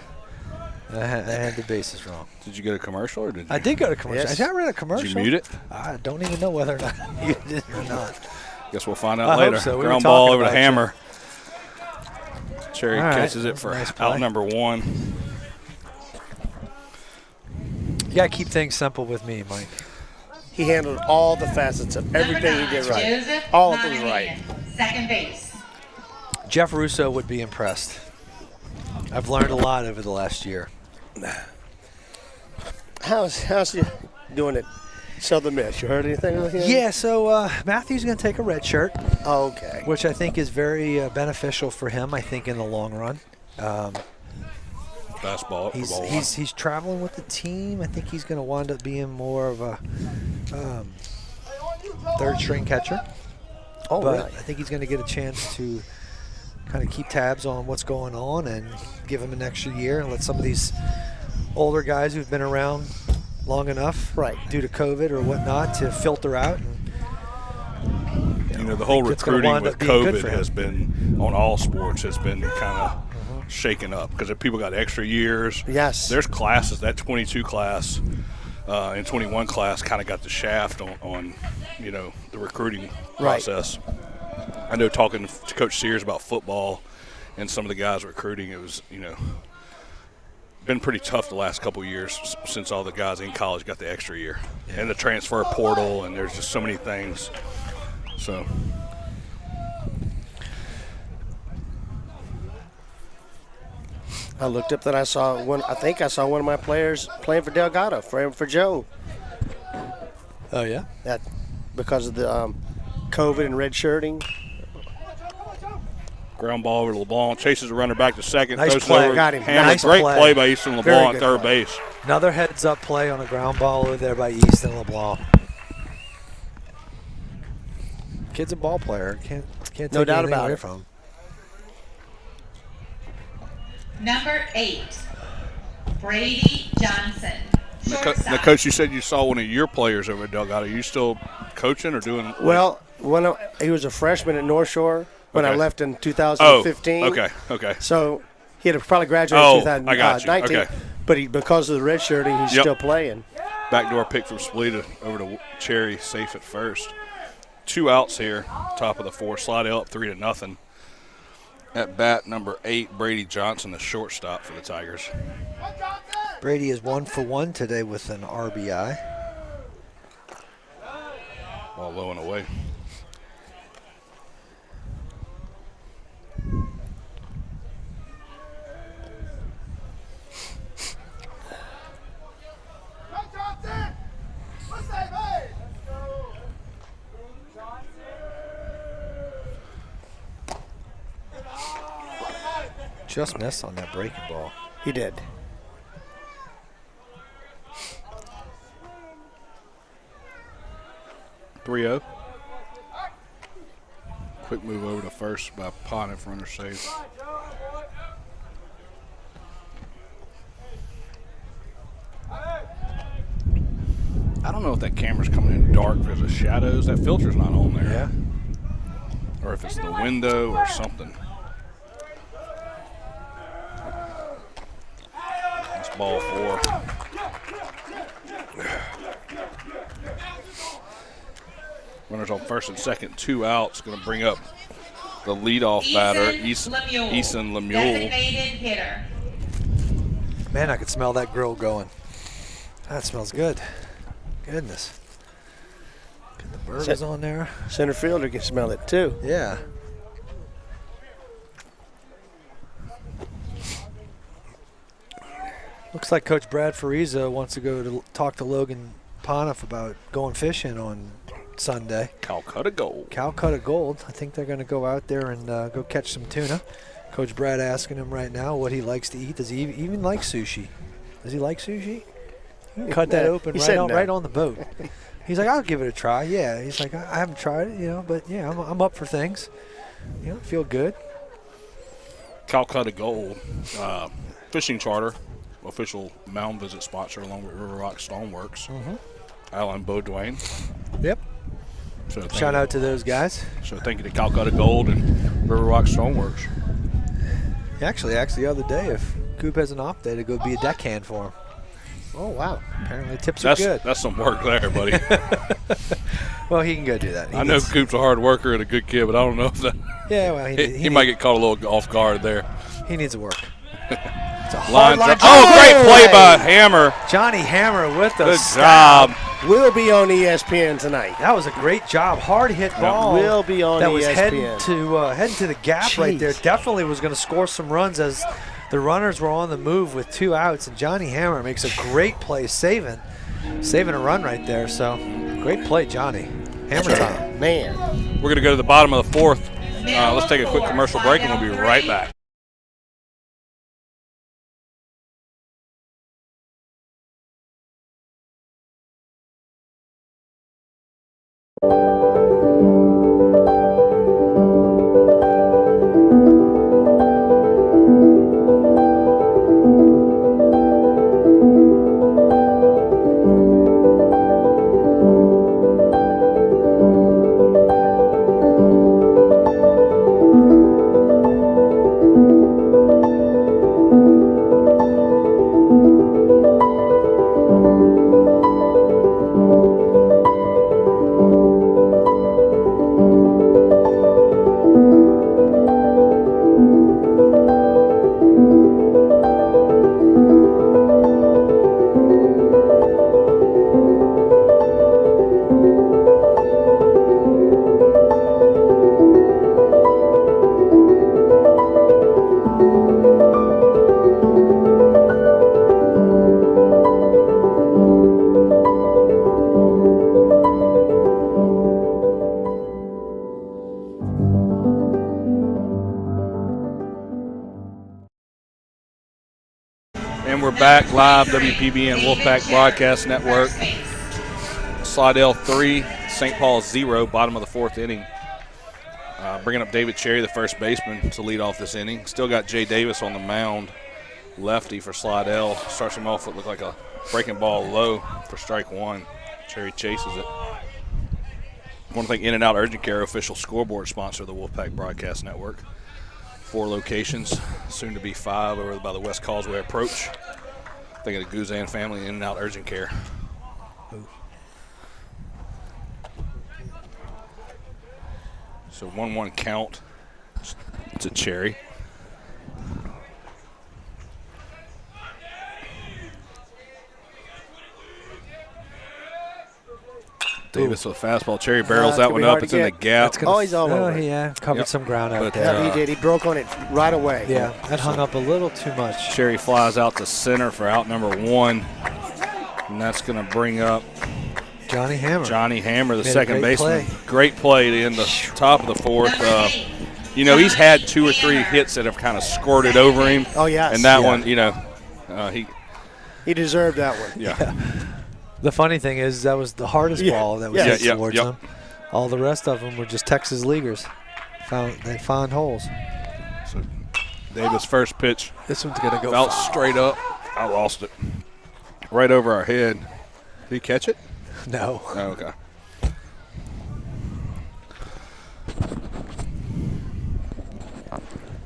had the bases wrong. Did you go to commercial or did you? I did go to commercial. Yes. I read a commercial. Did you mute it? I don't even know whether or not I muted it or not. Guess we'll find out I later. hope so. We Ground were ball talking over the about you. hammer. Cherry All right. catches it for Nice play. out number one. You got to keep things simple with me, Mike. He handled all the facets of everything he did right. Joseph All of them was Monahan, right. second base. Jeff Russo would be impressed. I've learned a lot over the last year. How's he doing it? Southern Miss. You heard anything of him? Yeah, so Matthew's going to take a red shirt. Okay. Which I think is very beneficial for him, I think, in the long run. Fastball. He's traveling with the team. I think he's going to wind up being more of a third-string catcher. Oh, but really? I think he's going to get a chance to kind of keep tabs on what's going on and give him an extra year and let some of these older guys who've been around long enough, right, due to COVID or whatnot, to filter out. And, you know, the whole recruiting with COVID has been, on all sports, has been kind of shaken up because people got extra years. Yes. There's classes, that 22 class and 21 class kind of got the shaft on you know, the recruiting process. I know talking to Coach Sears about football and some of the guys recruiting, it was, you know, been pretty tough the last couple of years since all the guys in college got the extra year and the transfer portal, and there's just so many things. So I looked up that I saw one. I think I saw one of my players playing for Delgado, for Joe. Oh, yeah? That because of the COVID and red shirting. Ground ball over to LeBlanc. Chases the runner back to second. Nice throws play. Over. Got him. Hammer. Nice Great play. play by Easton LeBlanc at third base. Another heads-up play on a ground ball over there by Easton LeBlanc. Kid's a ball player. Can't take No doubt anything about away it. from him. Number 8, Brady Johnson. Now, Coach, you said you saw one of your players over at Delgado. Are you still coaching or doing? Well, he was a freshman at North Shore when I left in 2015. Oh, okay. So he had probably graduated in 2019. I got you. Okay. But because of the red shirting, he's still playing. Backdoor pick from Slidell over to Cherry, safe at first. 2 outs here, top of the 4th. Slidell up 3-0. At bat, number 8, Brady Johnson, the shortstop for the Tigers. Brady is 1 for 1 today with an RBI. Ball low and away. Just missed on that breaking ball. He did. .3-0. Quick move over to first by Poniff, runner safe. I don't know if that camera's coming in dark because of shadows. That filter's not on there. Yeah. Or if it's the window or something. That's ball 4. Runners on first and second, 2 outs. Going to bring up the leadoff batter, Easton Lemuel. Designated hitter. Man, I could smell that grill going. That smells good. Goodness. Get the burgers on there. Center fielder can smell it too. Yeah. Looks like Coach Brad Fariza wants to go to talk to Logan Poniff about going fishing on Sunday. Calcutta Gold. Calcutta Gold. I think they're going to go out there and go catch some tuna. Coach Brad asking him right now what he likes to eat. Does he even like sushi? Does he like sushi? You can cut that open right on the boat. He's like, I'll give it a try. Yeah. He's like, I haven't tried it, but yeah, I'm up for things. Feel good. Calcutta Gold fishing charter, official mound visit sponsor along with River Rock Stoneworks. Mm-hmm. Alan Beaudoin. Yep. So shout out to those guys. So thank you to Calcutta Gold and River Rock Stoneworks. Actually the other day, if Coop has an off day, to go be a deckhand for him. Oh, wow. Apparently tips are good. That's some work there, buddy. Well, he can go do that. I know Coop's a hard worker and a good kid, but I don't know if that. Yeah, well, he might get caught a little off guard there. He needs to work. It's a line hard line. great play by Hammer. Johnny Hammer with the good job. Will be on ESPN tonight. That was a great job. Hard hit ball. Will be on ESPN. That was heading to the gap right there. Definitely was going to score some runs as the runners were on the move with 2 outs, and Johnny Hammer makes a great play, saving a run right there. So great play, Johnny. Hammer time. Man. We're going to go to the bottom of the 4th. Let's take a quick commercial break, and we'll be right back. And we're back live, WPBN Wolfpack Broadcast Network. Slidell 3, St. Paul 0, bottom of the 4th inning. Bringing up David Cherry, the first baseman, to lead off this inning. Still got Jay Davis on the mound, lefty for Slidell. Starts him off with look like a breaking ball low for strike 1. Cherry chases it. I want to thank In and Out Urgent Care, official scoreboard sponsor of the Wolfpack Broadcast Network. 4 locations, soon to be 5 over by the West Causeway approach. Think of the Guzan family, In and Out Urgent Care. So 1-1 count to Cherry. Davis with a fastball. Cherry barrels that one up. It's in the gap. He's all over. Yeah, covered some ground out there. Yeah, he did. He broke on it right away. Yeah, that hung up a little too much. Cherry flies out to center for out number 1. And that's going to bring up Johnny Hammer. Johnny Hammer, the Made second baseman. Play. Great play in the top of the 4th. He's had 2 or 3 hits that have kind of squirted over him. Oh, yes. And that one, he deserved that one. Yeah. The funny thing is that was the hardest ball that was hit towards them. All the rest of them were just Texas leaguers. They found holes. So Davis' first pitch. This one's going to go out straight up. I lost it. Right over our head. Did he catch it? No. Oh, okay.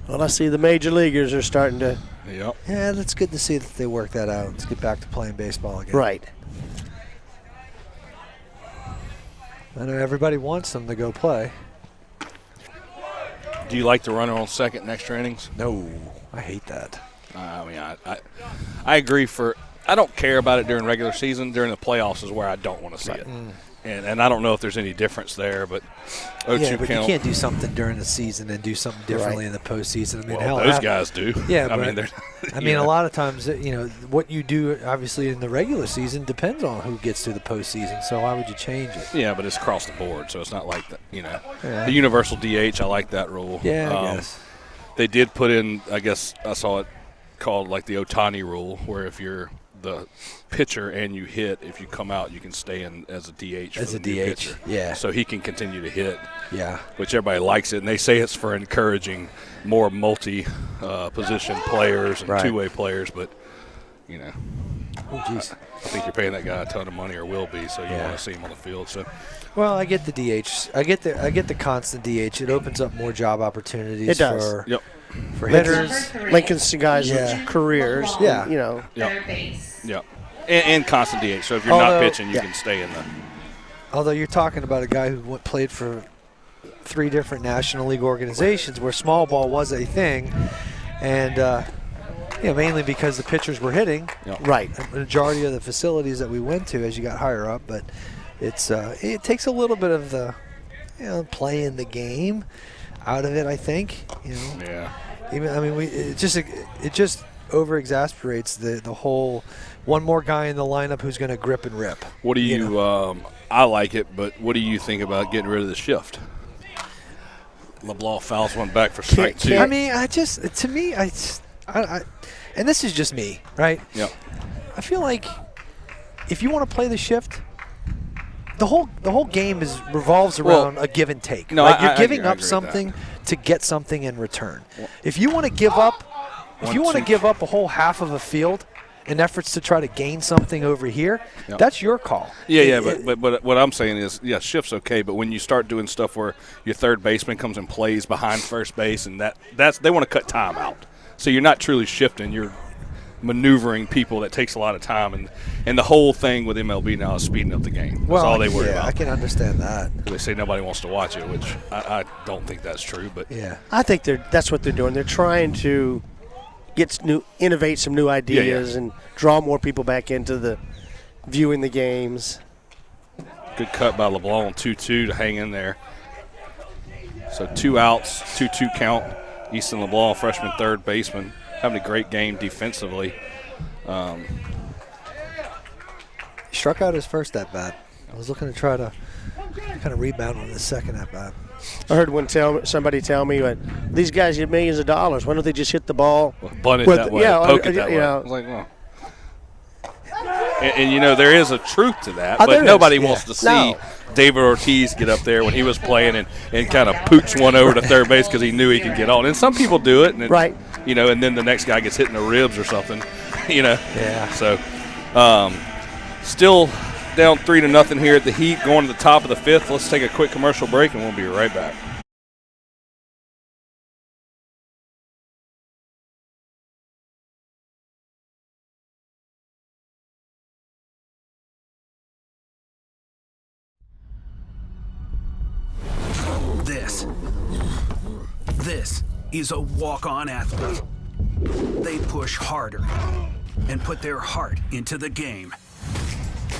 Well, I see the major leaguers are starting to. Yep. Yeah, that's good to see that they work that out. Let's get back to playing baseball again. Right. I know everybody wants them to go play. Do you like the runner on second in extra innings? No, I hate that. I agree I don't care about it during regular season. During the playoffs is where I don't want to see it. And I don't know if there's any difference there, but 0-2 but count. you can't do something during the season and do something differently in the postseason. I mean, those guys do. Yeah, I mean, a lot of times, what you do obviously in the regular season depends on who gets to the postseason. So why would you change it? Yeah, but it's across the board, so it's not like that. The universal DH. I like that rule. Yeah, I guess they did put in. I guess I saw it called like the Ohtani rule, where if you're the pitcher and you hit, if you come out, you can stay in as a DH. As a DH, pitcher. Yeah. So he can continue to hit. Yeah. Which everybody likes it, and they say it's for encouraging more multi-position players and two-way players, but, Oh, geez. I think you're paying that guy a ton of money or will be, so you want to see him on the field. So. Well, I get the DH. I get the constant DH. It opens up more job opportunities. It does. For hitters. Lincoln's guys' careers. Yeah. Third base. Yeah. And constant DH. So if you're not pitching, you can stay in the. Although you're talking about a guy who played for 3 different National League organizations where small ball was a thing, and mainly because the pitchers were hitting. Right. The majority of the facilities that we went to as you got higher up, but it takes a little bit of the playing the game out of it, I think. Yeah. It just over-exasperates the whole one more guy in the lineup who's going to grip and rip. What do you I like it, but what do you think about getting rid of the shift? LeBlanc fouls one back for strike 2. I mean, and this is just me, right? Yep. I feel like if you want to play the shift, the whole game revolves around a give and take. No, right? You're I giving agree up with something that. to get something in return. If you want to give up, give up a whole half of a field in efforts to try to gain something over here, that's your call. Yeah, but what I'm saying is, shift's okay, but when you start doing stuff where your third baseman comes and plays behind first base, and that's they want to cut time out. So you're not truly shifting, you're maneuvering people. That takes a lot of time, and the whole thing with MLB now is speeding up the game. That's all they worry about. I can understand that. They say nobody wants to watch it, which I don't think that's true. But I think that's what they're doing. They're trying to innovate some new ideas and draw more people back into the viewing the games. Good cut by LeBlanc on 2-2 to hang in there. So 2 outs, 2-2 count. Easton LeBlanc, freshman third baseman, having a great game defensively. He struck out his first at bat. I was looking to try to kind of rebound on his second at bat. I heard somebody tell me, these guys get millions of dollars. Why don't they just hit the ball? Bunt it that way, poke it that way. I was like, well. And there is a truth to that, but nobody wants to see David Ortiz get up there when he was playing and kind of pooch one over to third base because he knew he could get on. And some people do it, and right. And then the next guy gets hit in the ribs or something, Yeah. So, still down 3-0 here at the Heat, going to the top of the fifth. Let's take a quick commercial break, and we'll be right back. This is a walk-on athlete. They push harder and put their heart into the game.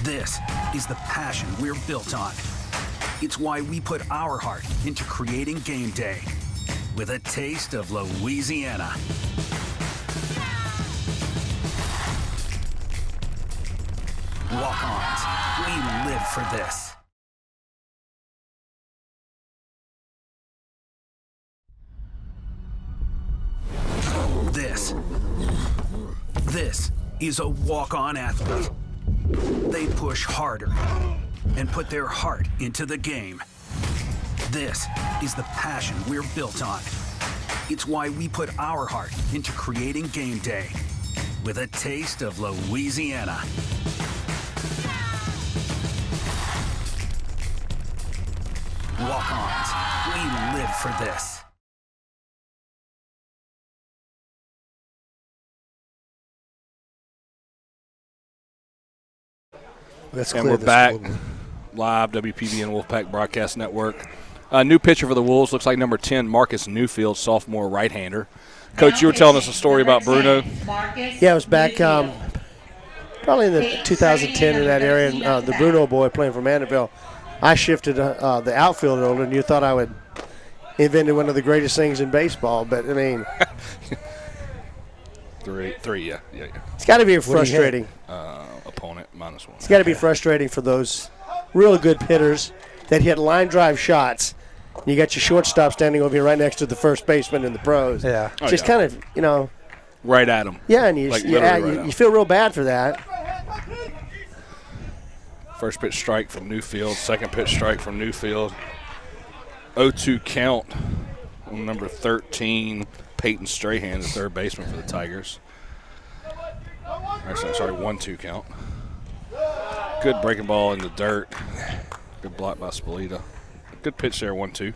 This is the passion we're built on. It's why we put our heart into creating game day with a taste of Louisiana. Walk-ons, we live for this. This is a walk-on athlete. They push harder and put their heart into the game. This is the passion we're built on. It's why we put our heart into creating game day with a taste of Louisiana. Walk-ons, we live for this. And we're back live, WPBN Wolfpack Broadcast Network. New pitcher for the Wolves, looks like number 10, Marcus Newfield, sophomore right-hander. Coach, you were telling us a story about Bruno. Yeah, it was back probably in the 2010 in that area, and the Bruno boy playing for Mandeville. I shifted the outfield over, and you thought I would invented one of the greatest things in baseball, but, I mean. Three, yeah. It's got to be frustrating. Opponent, -1. It's got to be frustrating for those real good hitters that hit line drive shots. You got your shortstop standing over here right next to the first baseman in the pros. Yeah. Just kind of, right at him. Yeah, and you feel real bad for that. First pitch strike from Newfield, second pitch strike from Newfield. 0-2 count on number 13, Peyton Strahan, the third baseman for the Tigers. Actually, sorry, 1-2 count. Good breaking ball in the dirt. Good block by Spalita. Good pitch there, 1-2.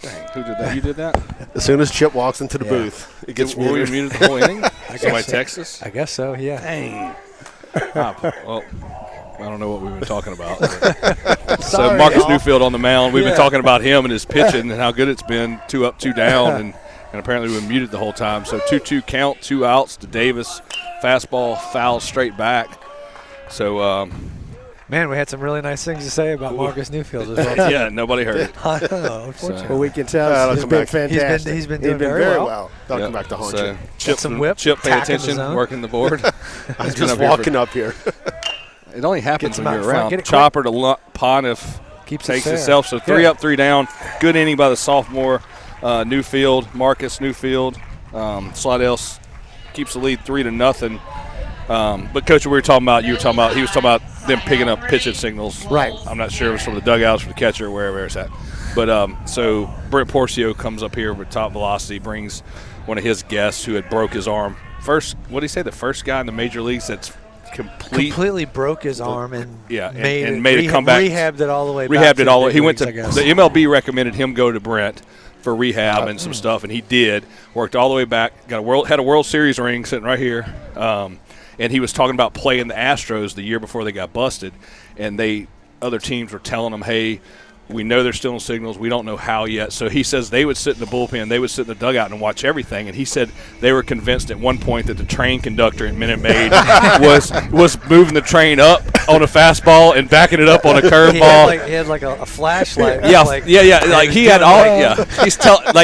Dang, who did that? You did that? As soon as Chip walks into the booth, it gets Were we muted. muted the whole inning? Somebody so. text us? I guess so, yeah. Dang. Well, I don't know what we've been talking about. So Sorry, Marcus y'all. Newfield on the mound. We've been talking about him and his pitching and how good it's been, 2 up, 2 down, and apparently we've been muted the whole time. So 2-2 count, 2 outs to Davis. Fastball, foul straight back. So, Man, we had some really nice things to say about Marcus Newfield as well. yeah, nobody heard it. I don't know, unfortunately. Well, we can tell he's been fantastic. He's been doing very well. They'll come back to haunt you. Chip, some whip, Chip, pay tack in the attention, zone. working the board. I'm just walking up here. It only happens Gets him when out you're front, around. get it Chopper to Pontiff Keeps it takes fair. itself. So 3 Yeah. up, 3 down. Good inning by the sophomore Newfield, Marcus Newfield. Slidell keeps the lead 3-0. But Coach, we were talking about. He was talking about them picking up pitching signals. Right. I'm not sure if it's from the dugouts, from the catcher, or wherever it's at. But so Brent Porcio comes up here with Top Velocity, brings one of his guests who had broke his arm. First, what did he say? The first guy in the major leagues that's completely broke his arm and made it come back. Rehabbed it all the way. Rehabbed it all the way. He went to I guess. the MLB recommended him go to Brent for rehab and some stuff, and he did. Worked all the way back. Had a World Series ring sitting right here. And he was talking about playing the Astros the year before they got busted, and other teams were telling him, hey, we know they're still in signals. We don't know how yet. So he says they would sit in the bullpen, they would sit in the dugout and watch everything. And he said they were convinced at one point that the train conductor at Minute Maid was moving the train up on a fastball and backing it up on a curveball. He had like a flashlight. Yeah, like, Like he had all. Yeah, he's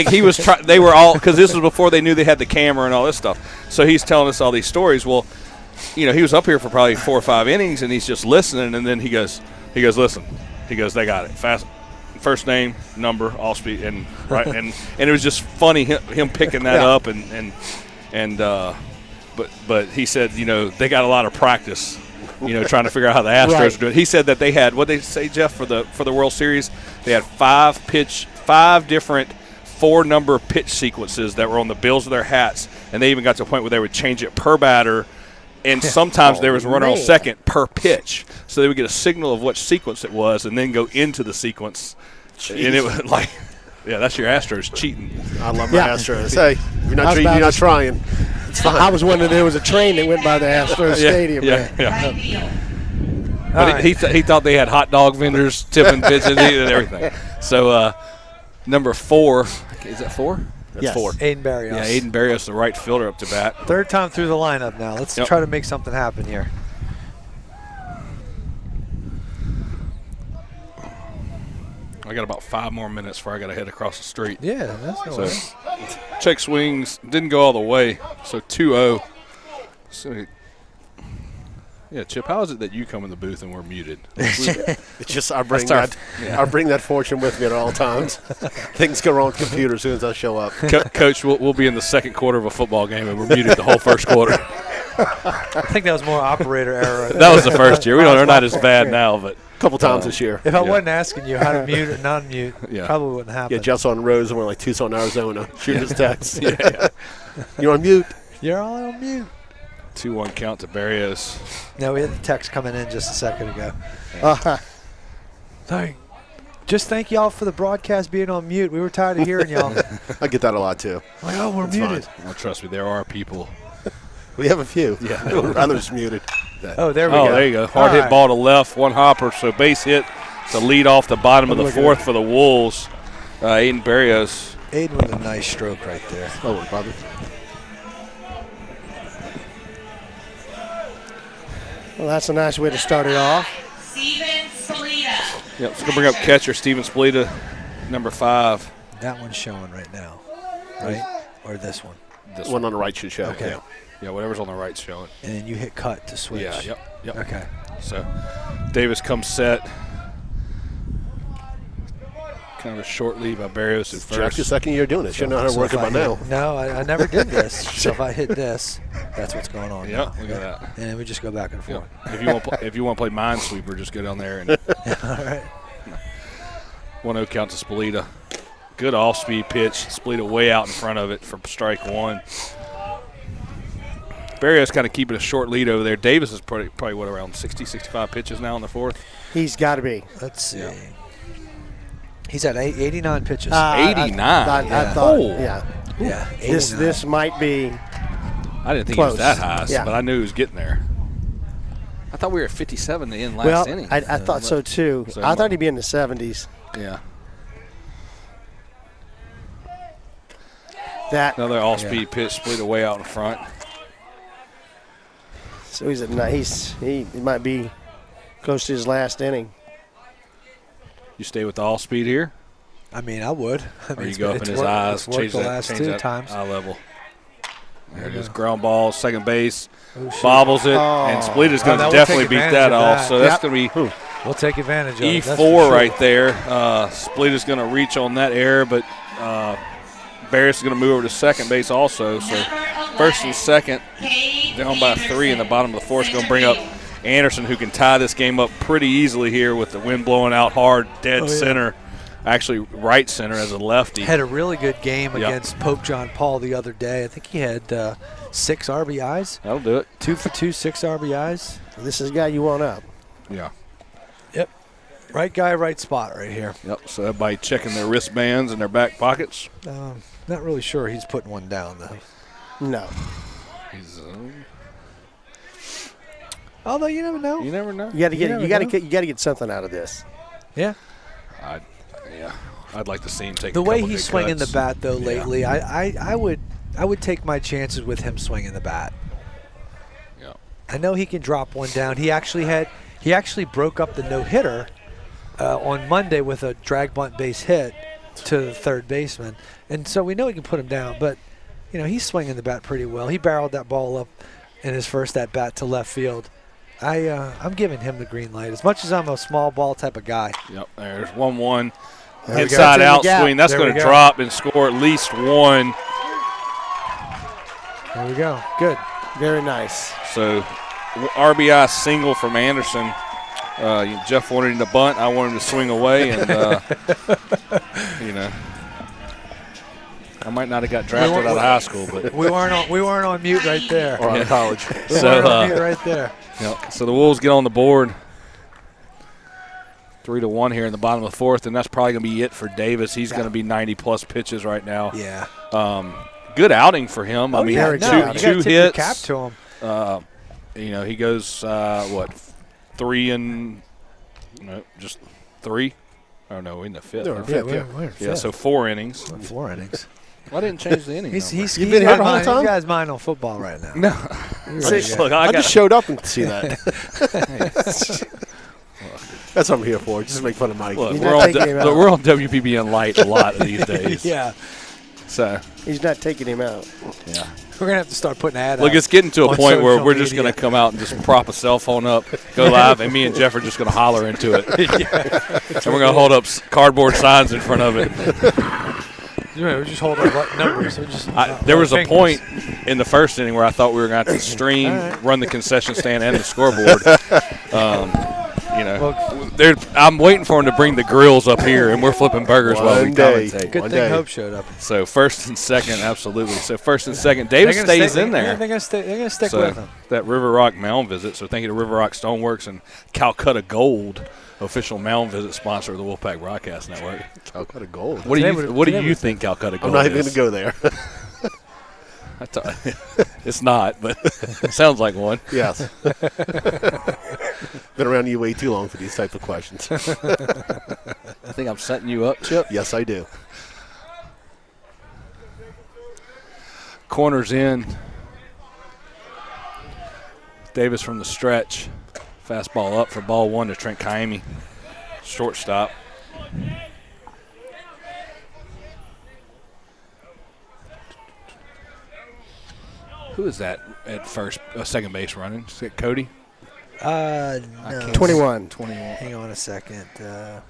he was. They were all, because this was before they knew they had the camera and all this stuff. So he's telling us all these stories. Well, he was up here for probably 4 or 5 innings, and he's just listening. And then he goes, listen. He goes, they got it. First name, number, all speed, and right, and it was just funny him picking that up, but he said, they got a lot of practice, trying to figure out how the Astros do it. He said that they had, what did they say, Jeff, for the World Series? They had 5 different 4-number pitch sequences that were on the bills of their hats, and they even got to a point where they would change it per batter. And sometimes there was a runner on second per pitch. So they would get a signal of which sequence it was and then go into the sequence. Jeez. And it was like, that's your Astros cheating. I love my Astros. Hey, you're not cheating, you're not trying. It's fine. I was wondering there was a train that went by the Astros Stadium. But he thought they had hot dog vendors tipping pitches and everything. So number 4, is that 4? That's yes. 4. Aiden Barrios. Yeah, Aiden Barrios, the right fielder, up to bat. 3rd time through the lineup now. Let's try to make something happen here. I got about 5 more minutes before I got to head across the street. Yeah, that's no way. Check swings, didn't go all the way, so 2-0. So, yeah, Chip, how is it that you come in the booth and we're muted? It's just I bring that fortune with me at all times. Things go wrong with the computer as soon as I show up. Coach, we'll be in the second quarter of a football game and we're muted the whole first quarter. I think that was more operator error. That was the first year. We're not as bad now, but a couple times this year. If I wasn't asking you how to mute or non-mute, probably wouldn't happen. Yeah, Jeff's on Rose and we're like Tucson, Arizona. Shooting his text. You're on mute. You're all on mute. 2-1 count to Barrios. No, we had the text coming in just a second ago. Thank y'all for the broadcast being on mute. We were tired of hearing y'all. I get that a lot too. Like, we're muted. Well, trust me, there are people. We have a few. Yeah. Others muted. Oh, there we go. Oh, there you go. Hard hit ball to left, 1 hopper, so base hit to lead off the bottom of the 4th for the Wolves. Aiden Barrios. Aiden with a nice stroke right there. Oh, Bobby. Well, that's a nice way to start it off. Steven Spalita. Yep, so going to bring up catcher Steven Spalita, number 5. That one's showing right now, right? Or this one? This one on the right should show. Okay. Yeah, whatever's on the right's showing. And then you hit cut to switch. Yeah, yep. Okay. So Davis comes set. Kind of a short lead by Barrios at first. Jack, your second year doing it. Should know how to work it by now. No, I never did this. So if I hit this, that's what's going on. Yeah, look at that. And then we just go back and forth. Yep. If you want to play Minesweeper, just go down there and. All right. 1-0 count to Spalita. Good off-speed pitch. Spalita way out in front of it for strike 1. Barrios kind of keeping a short lead over there. Davis is probably what, around 60, 65 pitches now in the 4th? He's got to be. Let's see. Yeah. He's at 89 pitches. 89. I thought, Oh. yeah. Yeah. This might be. I didn't think close. he was that high, Yeah. but I knew he was getting there. I thought we were at 57 in last Well, inning. I thought so too. So I thought he'd be in the 70s. Yeah. That Another all-speed pitch split away out in front. So he's he might be close to his last inning. You stay with the all-speed here? I mean, I would. Or you go up in his eyes, change the last change two that times. eye level. There it is, ground ball, second base, bobbles it, and Split is going to definitely beat that off. So that's going to be we'll take advantage of it. E4 right there. Split is going to reach on that error, but Barris is going to move over to second base also. So first and second, down by 3 in the bottom of the fourth, is going to bring up Anderson, who can tie this game up pretty easily here with the wind blowing out hard, dead center. Actually, right center as a lefty. Had a really good game against Pope John Paul the other day. I think he had 6 RBIs. That'll do it. 2 for 2, 6 RBIs. This is the guy you want up. Yeah. Yep. Right guy, right spot right here. Yep. So everybody checking their wristbands in their back pockets. Not really sure he's putting one down, though. No. He's, although you never know. you never know. You got to get something out of this. Yeah. I'd like to see him take the a way couple he's big swinging cuts. the bat though lately. I would take my chances with him swinging the bat. Yeah. I know he can drop one down. He actually broke up the no-hitter on Monday with a drag bunt base hit to the third baseman, and so we know he can put him down. But he's swinging the bat pretty well. He barreled that ball up in his first at bat to left field. I'm giving him the green light as much as I'm a small ball type of guy. Yep. There's 1-1. Inside out swing. That's going to drop and score at least one. There we go. Good. Very nice. So RBI single from Anderson. Jeff wanted him to bunt. I wanted him to swing away, and I might not have got drafted out of high school, but we weren't on mute right there. Or out of college. We weren't on mute right there. Yep. So the Wolves get on the board. 3-1 here in the bottom of the fourth, and that's probably going to be it for Davis. He's going to be 90-plus pitches right now. Yeah. Good outing for him. I mean, two hits. Cap to him. He goes, 3 and just 3? Oh, no, in the fifth. We're in fifth. So 4 innings. 4 innings. Well, I didn't change the inning. He's been here the whole time? You guys mind on football right now. No. I just showed up to see that. That's what I'm here for. Just make fun of Mike. Look, we're on WPBN Light a lot these days. Yeah. So he's not taking him out. Yeah. We're going to have to start putting ad Look, out it's getting to a point where we're just media. going to come out and just prop a cell phone up, go live, and me and Jeff are just going to holler into it. And we're going to hold up cardboard signs in front of it. We just hold our numbers. There was a point in the first inning where I thought we were going to have to stream, run the concession stand, and the scoreboard. I'm waiting for him to bring the grills up here, and we're flipping burgers while we commentate. Good thing Hope showed up. So first and second, absolutely. So first and second, Davis stays in there. They're going to stick with him. That River Rock mound visit. So thank you to River Rock Stoneworks and Calcutta Gold, official mound visit sponsor of the Wolfpack Broadcast Network. Calcutta Gold. What do you think Calcutta Gold is? I'm not even going to go there. It's not, but it sounds like one. Yes. Been around you way too long for these type of questions. I think I'm setting you up, Chip. Yes, I do. Corners in. Davis from the stretch. Fastball up for ball 1 to Trent Kaimi. Shortstop. Who is that at second base running? Is it Cody? No. 21. Hang on a second. Let's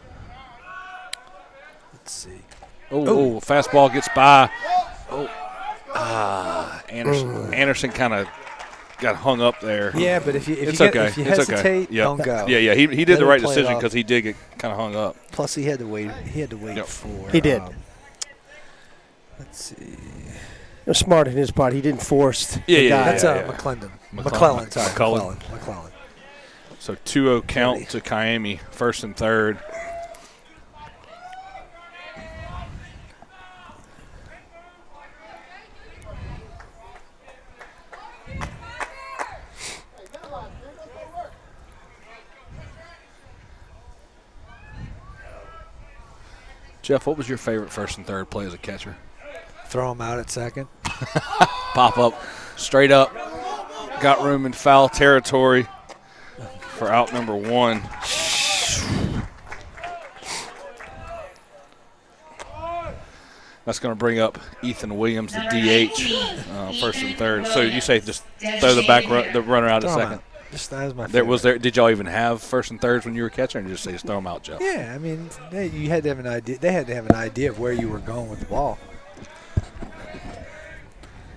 see. Oh, fastball gets by. Anderson kind of got hung up there. Yeah, but if you okay. hesitate, don't go. Yeah. He did the right decision because he did get kind of hung up. Plus, he had to wait. For. He did. Let's see. It was smart in his part. He didn't force. That's McClellan. McClellan. So 2-0 count to Kaimi, first and third. Jeff, what was your favorite first and third play as a catcher? Throw him out at second. Pop up, straight up. Got room in foul territory for out number 1. That's going to bring up Ethan Williams, the DH, first and third. So you say just throw the runner out at second. Just that was my favorite. Did y'all even have first and thirds when you were catching, or just say just throw them out, Jeff? Yeah, I mean, you had to have an idea. They had to have an idea of where you were going with the ball.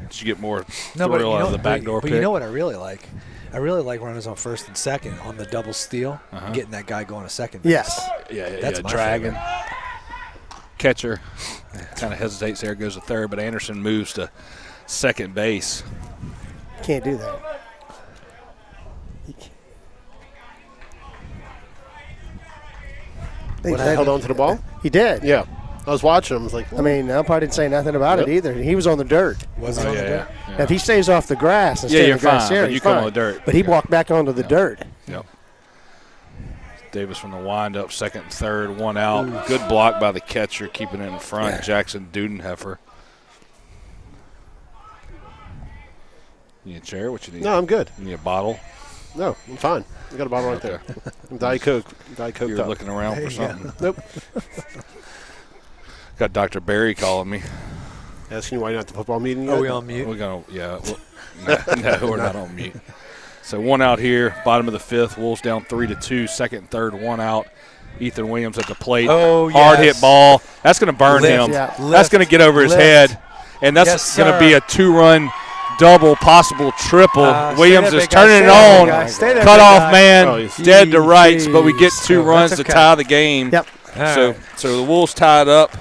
Did you get more thrill out of the backdoor pick? But you know what I really like? I really like runners on first and second on the double steal, getting that guy going to second base. Yes. That's my dragging. favorite. Catcher kind of hesitates there, goes to third, but Anderson moves to second base. Can't do that. He held on to the ball? He did. Yeah. I was watching him. I was like, I mean, umpire didn't say nothing about it either. He was on the dirt. Was he on the dirt? Now, if he stays off the grass and stays you're on the grass fine, here, but he's you come fine. on the dirt. But he walked back onto the dirt. Yep. Davis from the windup, second and third, 1 out. Ooh. Good block by the catcher, keeping it in front. Jackson Dudenheffer. You need a chair? What you need? No, I'm good. You need a bottle? No, I'm fine. I got a bottle right there. Diet Coke. You're looking around for something. Nope. Got Dr. Barry calling me. Asking you why you're not at the football meeting yet? Are we on mute? We're going to, yeah. No, we're not on mute. So 1 out here, bottom of the 5th. Wolves down 3-2. Second and third, 1 out. Ethan Williams at the plate. Oh, yes. Hard hit ball. That's going to burn him. Yeah. That's going to get over his head. And that's going to be a 2-run double, possible triple. Williams is turning it on. Cut off man, dead to rights, but we get 2 runs to tie the game. Yep. So the Wolves tied up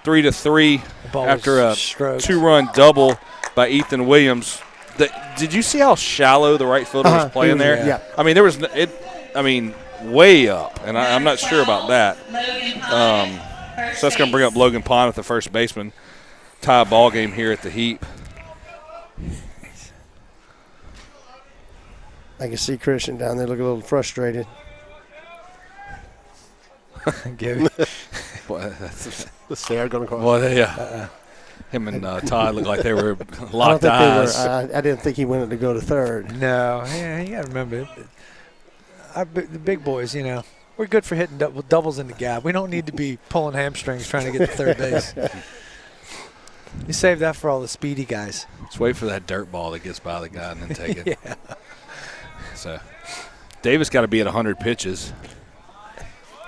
3-3 after a 2-run double by Ethan Williams. Did you see how shallow the right fielder was playing there? Yeah. I mean, there was way up, and I'm not sure about that. So that's going to bring up Logan Pond at the first baseman. Tie ball game here at the Heap. I can see Christian down there look a little frustrated. The stare going across. Well, yeah. Him and Todd looked like they were locked eyes. I didn't think he wanted to go to third. No, yeah, you got to remember, the big boys, we're good for hitting doubles in the gap. We don't need to be pulling hamstrings trying to get to third base. You save that for all the speedy guys. Just wait for that dirt ball that gets by the guy and then take it. Yeah. So Davis got to be at 100 pitches.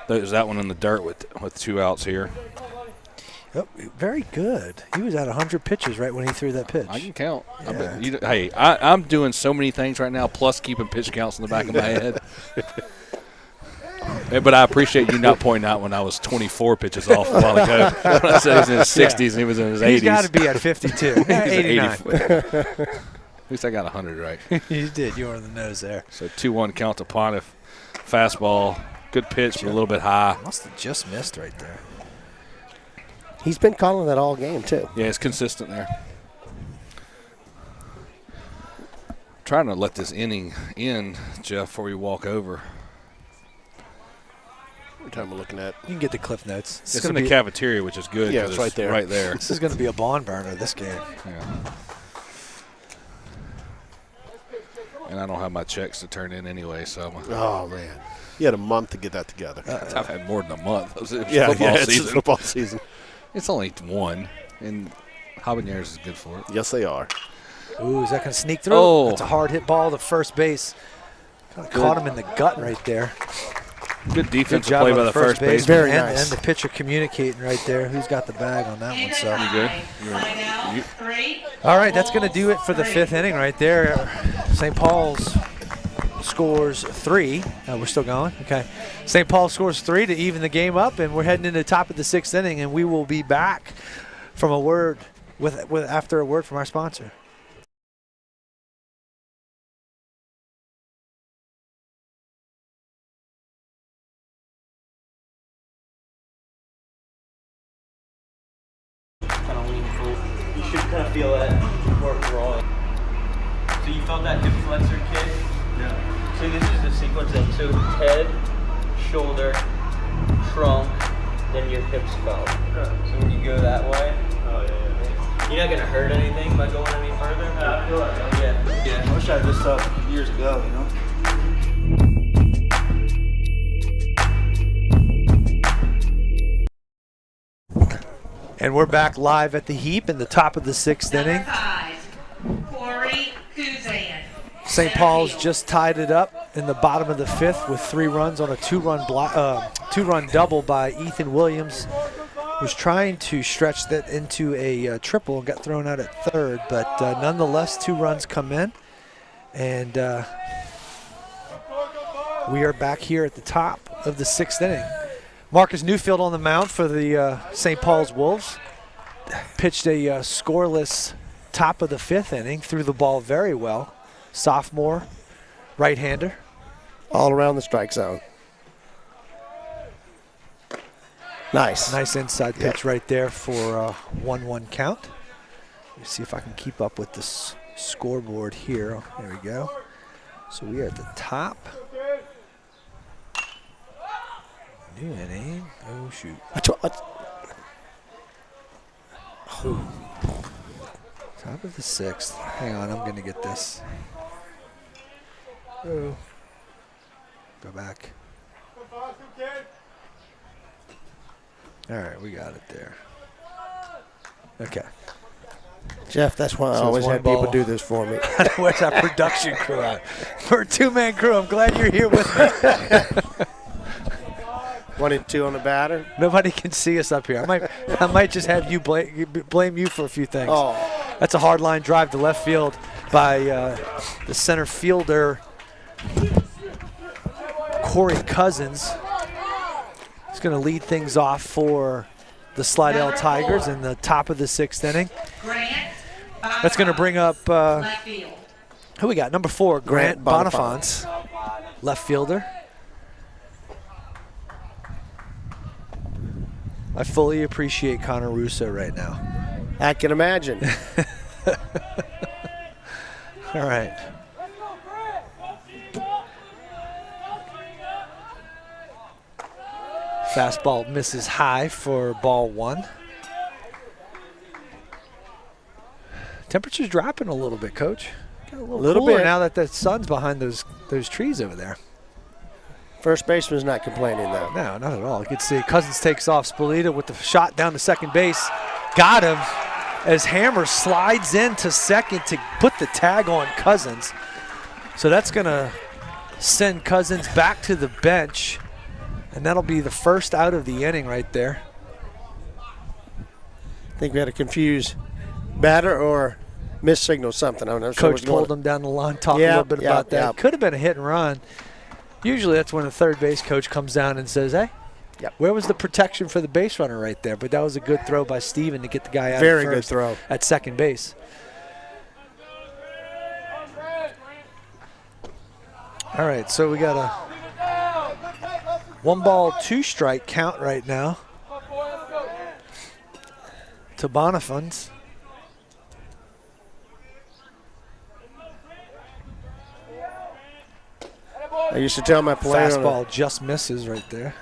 There's that one in the dirt with 2 outs here. Oh, very good. He was at 100 pitches right when he threw that pitch. I can count. Yeah. I'm doing so many things right now, plus keeping pitch counts in the back of my head. But I appreciate you not pointing out when I was 24 pitches off a while ago. When I said he was in his 60s and he was in his 80s. He's got to be at 52. 89. At least I got 100 right. You did. You were on the nose there. So 2-1 count to Pontiff. Fastball. Good pitch, but a little bit high. Must have just missed right there. He's been calling that all game, too. Yeah, it's consistent there. Trying to let this inning in, Jeff, before we walk over. What time are we looking at? You can get the cliff notes. It's in the cafeteria, which is good. Yeah, it's right there. Right there. This is going to be a barn burner, this game. Yeah. And I don't have my checks to turn in anyway, so. Oh, man. You had a month to get that together. I've had more than a month. It's football season. It's only 1, and Habaneros is good for it. Yes, they are. Ooh, is that going to sneak through? Oh. That's a hard hit ball to first base. Kind of caught him in the gut right there. Good defensive play by the first base. Very nice. And the pitcher communicating right there. Who's got the bag on that one? So You good? All right, that's going to do it for the 5th inning right there. St. Paul's scores 3. We're still going? Okay. St. Paul scores 3 to even the game up, and we're heading into the top of the 6th inning, and we will be back from a word after a word from our sponsor. You should kind of feel that before rolling. So you felt that hip flexor kick? Yeah. So this is the sequence then. So head, shoulder, trunk, then your hips felt. So when you go that way, you're not gonna hurt anything by going any further. I feel like yeah. I wish I had this up years ago, you know. And we're back live at the heap in the top of the 6th inning. St. Paul's just tied it up in the bottom of the 5th with 3 runs on a 2-run double by Ethan Williams. Was trying to stretch that into a triple and got thrown out at 3rd, but nonetheless 2 runs come in, and we are back here at the top of the 6th inning. Marcus Newfield on the mound for the St. Paul's Wolves. Pitched a scoreless top of the 5th inning, threw the ball very well. Sophomore, right-hander. All around the strike zone. Nice. Nice inside pitch right there for a 1-1 count. Let me see if I can keep up with this scoreboard here. There we go. So we are at the top. New inning. Oh, shoot. Ooh. Top of the 6th. Hang on, I'm going to get this. Oh. Go back. All right, we got it there. Okay. Jeff, that's why I always had people do this for me. Where's our production crew at? We're a 2-man crew. I'm glad you're here with me. 1 and 2 on the batter. Nobody can see us up here. I might just have you blame you for a few things. Oh. That's a hard line drive to left field by the center fielder, Corey Cousins. He's going to lead things off for the Slidell Tigers in the top of the 6th inning. That's going to bring up who we got? Number 4, Grant Bonifants, left fielder. I fully appreciate Connor Russo right now. I can imagine. All right. Fastball misses high for ball 1. Temperature's dropping a little bit, Coach. Got a little cooler bit now that the sun's behind those trees over there. First baseman's not complaining, though. No, not at all. You can see Cousins takes off. Spolita with the shot down to second base. Got him as Hammer slides into second to put the tag on Cousins. So that's going to send Cousins back to the bench. And that'll be the first out of the inning right there. I think we had a confused batter or missignal something. I don't know. Coach pulled him down the line, talked a little bit about that. Yep. Could have been a hit and run. Usually that's when the third base coach comes down and says, hey, where was the protection for the base runner right there? But that was a good throw by Steven to get the guy out Very first good throw. At second base. All right, so we got a 1-ball, 2-strike count right now to Bonifants. I used to tell my player. Fastball just misses right there.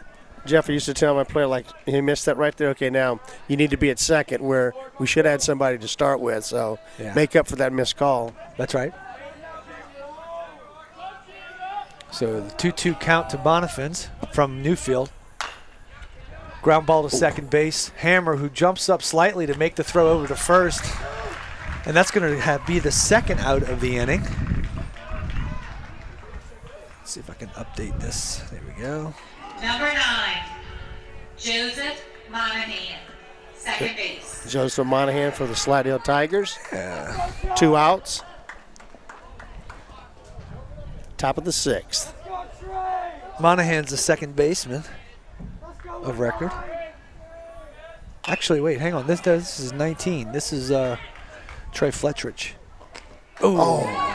Jeff, I used to tell my player, like, he missed that right there. Okay, now you need to be at second where we should have had somebody to start with. So make up for that missed call. That's right. So the 2-2 count to Bonifants from Newfield. Ground ball to second base. Hammer, who jumps up slightly to make the throw over to first. And that's going to be the second out of the inning. Let's see if I can update this. There we go. Number 9, Joseph Monahan, second base. Joseph Monahan for the Slidell Tigers. Yeah. 2 outs. Top of the 6th. Monahan's the second baseman of record. Actually, wait, hang on. This is 19. This is Trey Fletcherich. Oh.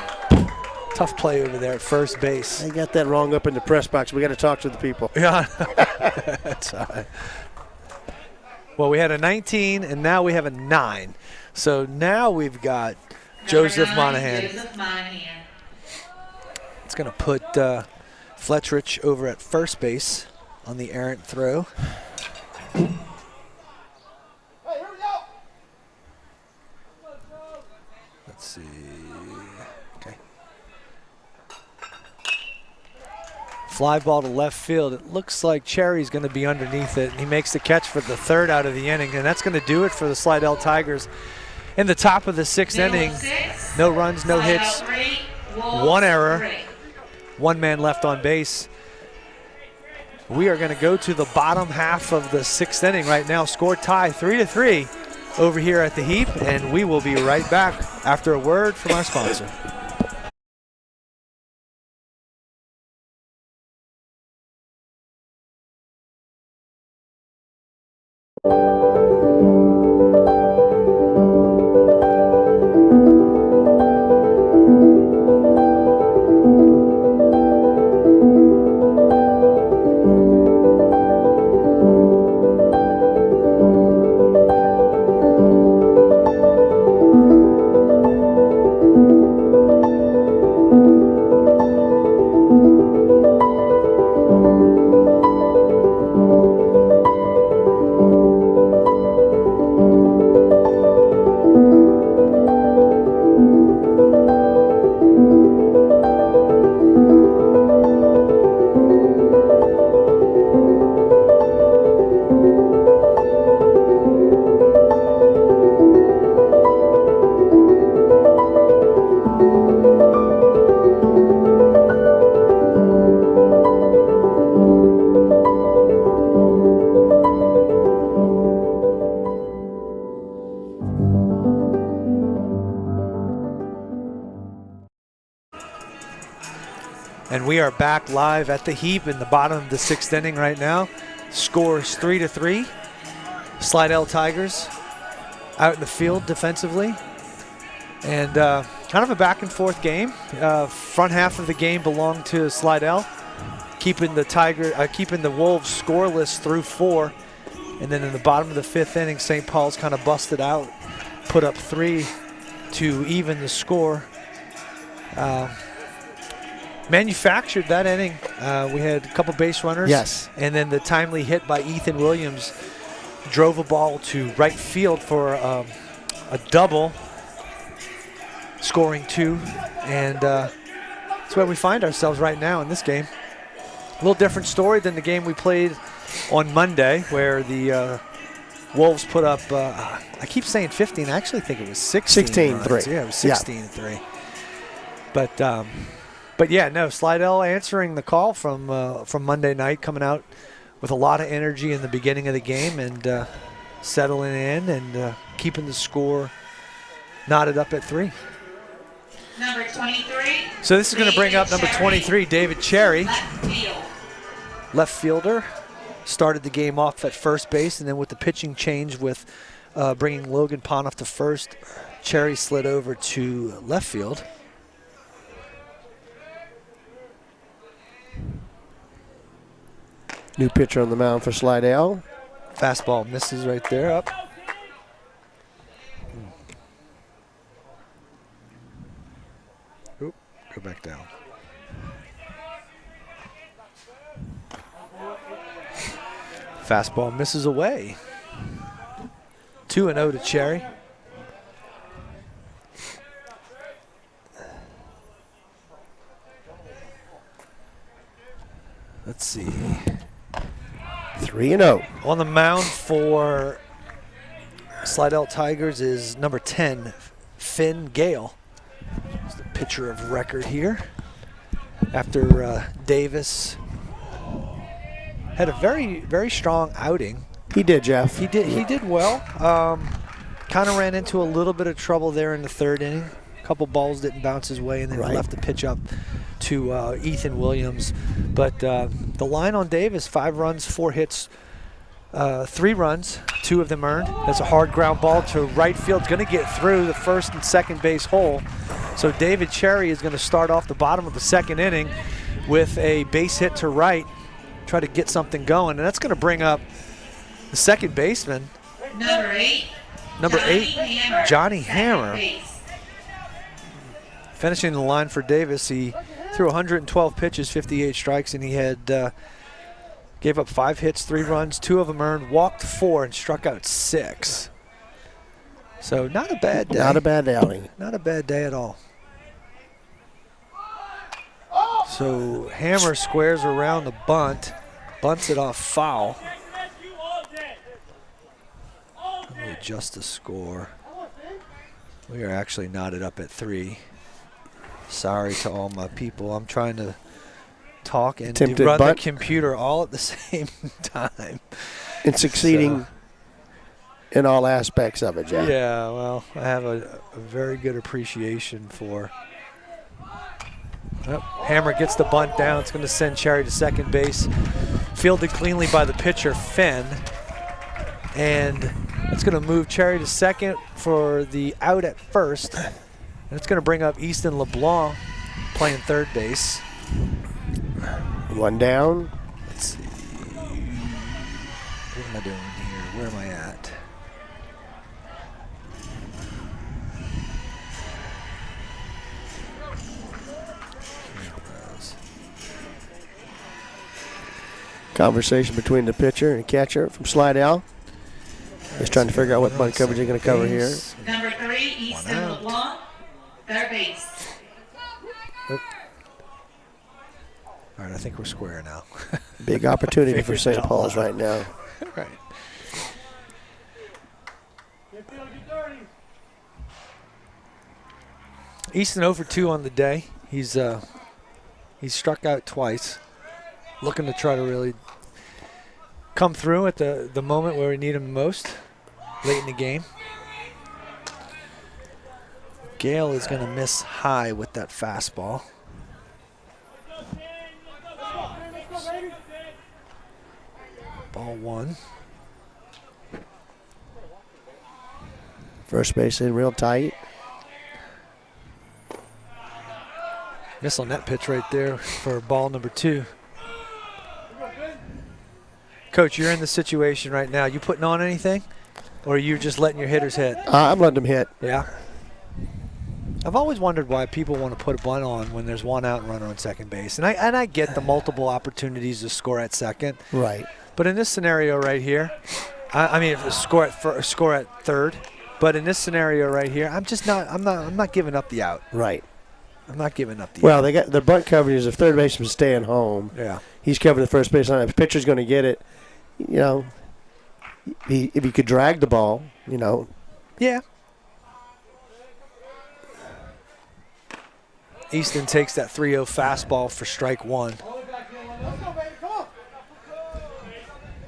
Tough play over there at first base. They got that wrong up in the press box. We got to talk to the people. Yeah. That's all right. Well, we had a 19, and now we have a 9. So now we've got Joseph Monahan. Joseph Monahan. It's going to put Fletcherich over at first base on the errant throw. Fly ball to left field. It looks like Cherry's going to be underneath it. He makes the catch for the third out of the inning, and that's going to do it for the Slidell Tigers. In the top of the sixth inning, no runs, no hits, one error, one man left on base. We are going to go to the bottom half of the sixth inning right now. Score tie 3-3 over here at the Heap, and we will be right back after a word from our sponsor. And we are back live at the Heap in the bottom of the sixth inning right now. Score is 3-3. Slidell Tigers out in the field defensively. And kind of a back and forth game. Front half of the game belonged to Slidell, keeping the Wolves scoreless through 4. And then in the bottom of the fifth inning, St. Paul's kind of busted out, put up 3 to even the score. Manufactured that inning. We had a couple base runners. Yes. And then the timely hit by Ethan Williams drove a ball to right field for a double, scoring 2. And that's where we find ourselves right now in this game. A little different story than the game we played on Monday, where the Wolves put up, I keep saying 15. I actually think it was 16. 16-3. Yeah, it was 16-3. But yeah, no, Slidell answering the call from Monday night, coming out with a lot of energy in the beginning of the game and settling in and keeping the score knotted up at 3. Number 23. So this is going to bring up number 23, David Cherry. Left fielder. Started the game off at first base, and then with the pitching change with bringing Logan Ponoff to first, Cherry slid over to left field. New pitcher on the mound for Slidell. Fastball misses right there, up. Oop, go back down. Fastball misses away. 2-0 to Cherry. Let's see. 3-0. On the mound for Slidell Tigers is number 10, Finn Gale. He's the pitcher of record here. After Davis had a very, very strong outing. He did, Jeff. He did well. Kind of ran into a little bit of trouble there in the third inning. A couple balls didn't bounce his way, and then he left the pitch up to Ethan Williams. But the line on Davis, 5 runs, 4 hits, 3 runs, 2 of them earned. That's a hard ground ball to right field. It's going to get through the first and second base hole. So David Cherry is going to start off the bottom of the second inning with a base hit to right, try to get something going. And that's going to bring up the second baseman. Number 8, Johnny Hammer. Finishing the line for Davis, he threw 112 pitches, 58 strikes, and he had gave up 5 hits, 3 runs, 2 of them earned, walked 4, and struck out 6. So not a bad day. Not a bad outing. Not a bad day at all. So Hammer squares around the bunt, bunts it off foul. Let me adjust the score. We are actually knotted up at 3. Sorry to all my people. I'm trying to talk and run the computer all at the same time. And succeeding in all aspects of it, Jeff. Yeah, well, I have a very good appreciation for. Hammer gets the bunt down. It's going to send Cherry to second base. Fielded cleanly by the pitcher, Fenn. And it's going to move Cherry to second for the out at first. And it's going to bring up Easton LeBlanc playing third base. One down. Let's see. What am I doing here? Where am I at? Conversation between the pitcher and catcher from Slidell. Just trying to figure out what bunt coverage they're going to cover here. Number 3, Easton LeBlanc, third base. All right, I think we're square now. Big opportunity for St. Paul's right now. Right. Easton 0 for 2 on the day. He's struck out twice. Looking to try to really come through at the moment where we need him most, late in the game. Gale is going to miss high with that fastball. Ball 1. First base in real tight. Miss on that pitch right there for ball number 2. Coach, you're in the situation right now. You putting on anything? Or are you just letting your hitters hit? I'm letting them hit. Yeah. I've always wondered why people want to put a bunt on when there's one out and runner on second base. And I get the multiple opportunities to score at second. Right. But in this scenario right here, I mean, score at third. But in this scenario right here, I'm not giving up the out. Right. I'm not giving up the out. Well, they got the bunt coverage. If third baseman's staying home, yeah, he's covering the first base line. If the pitcher's going to get it, you know, if he could drag the ball, you know. Yeah. Easton takes that 3-0 fastball for strike 1.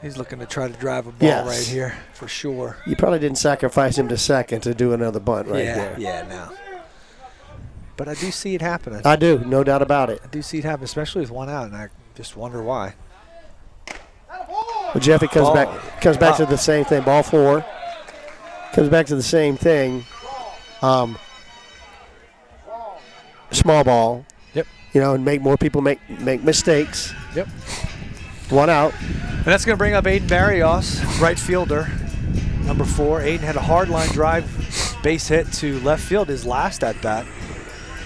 He's looking to try to drive a ball right here for sure. You probably didn't sacrifice him to second to do another bunt right there. Yeah, no. But I do see it happening. I do, no doubt about it. I do see it happen, especially with one out, and I just wonder why. Well, Jeffy comes back to the same thing. Ball 4. Comes back to the same thing. Small ball. Yep. You know, and make more people make mistakes. Yep. One out. And that's going to bring up Aiden Barrios, right fielder, number 4. Aiden had a hard line drive base hit to left field his last at bat.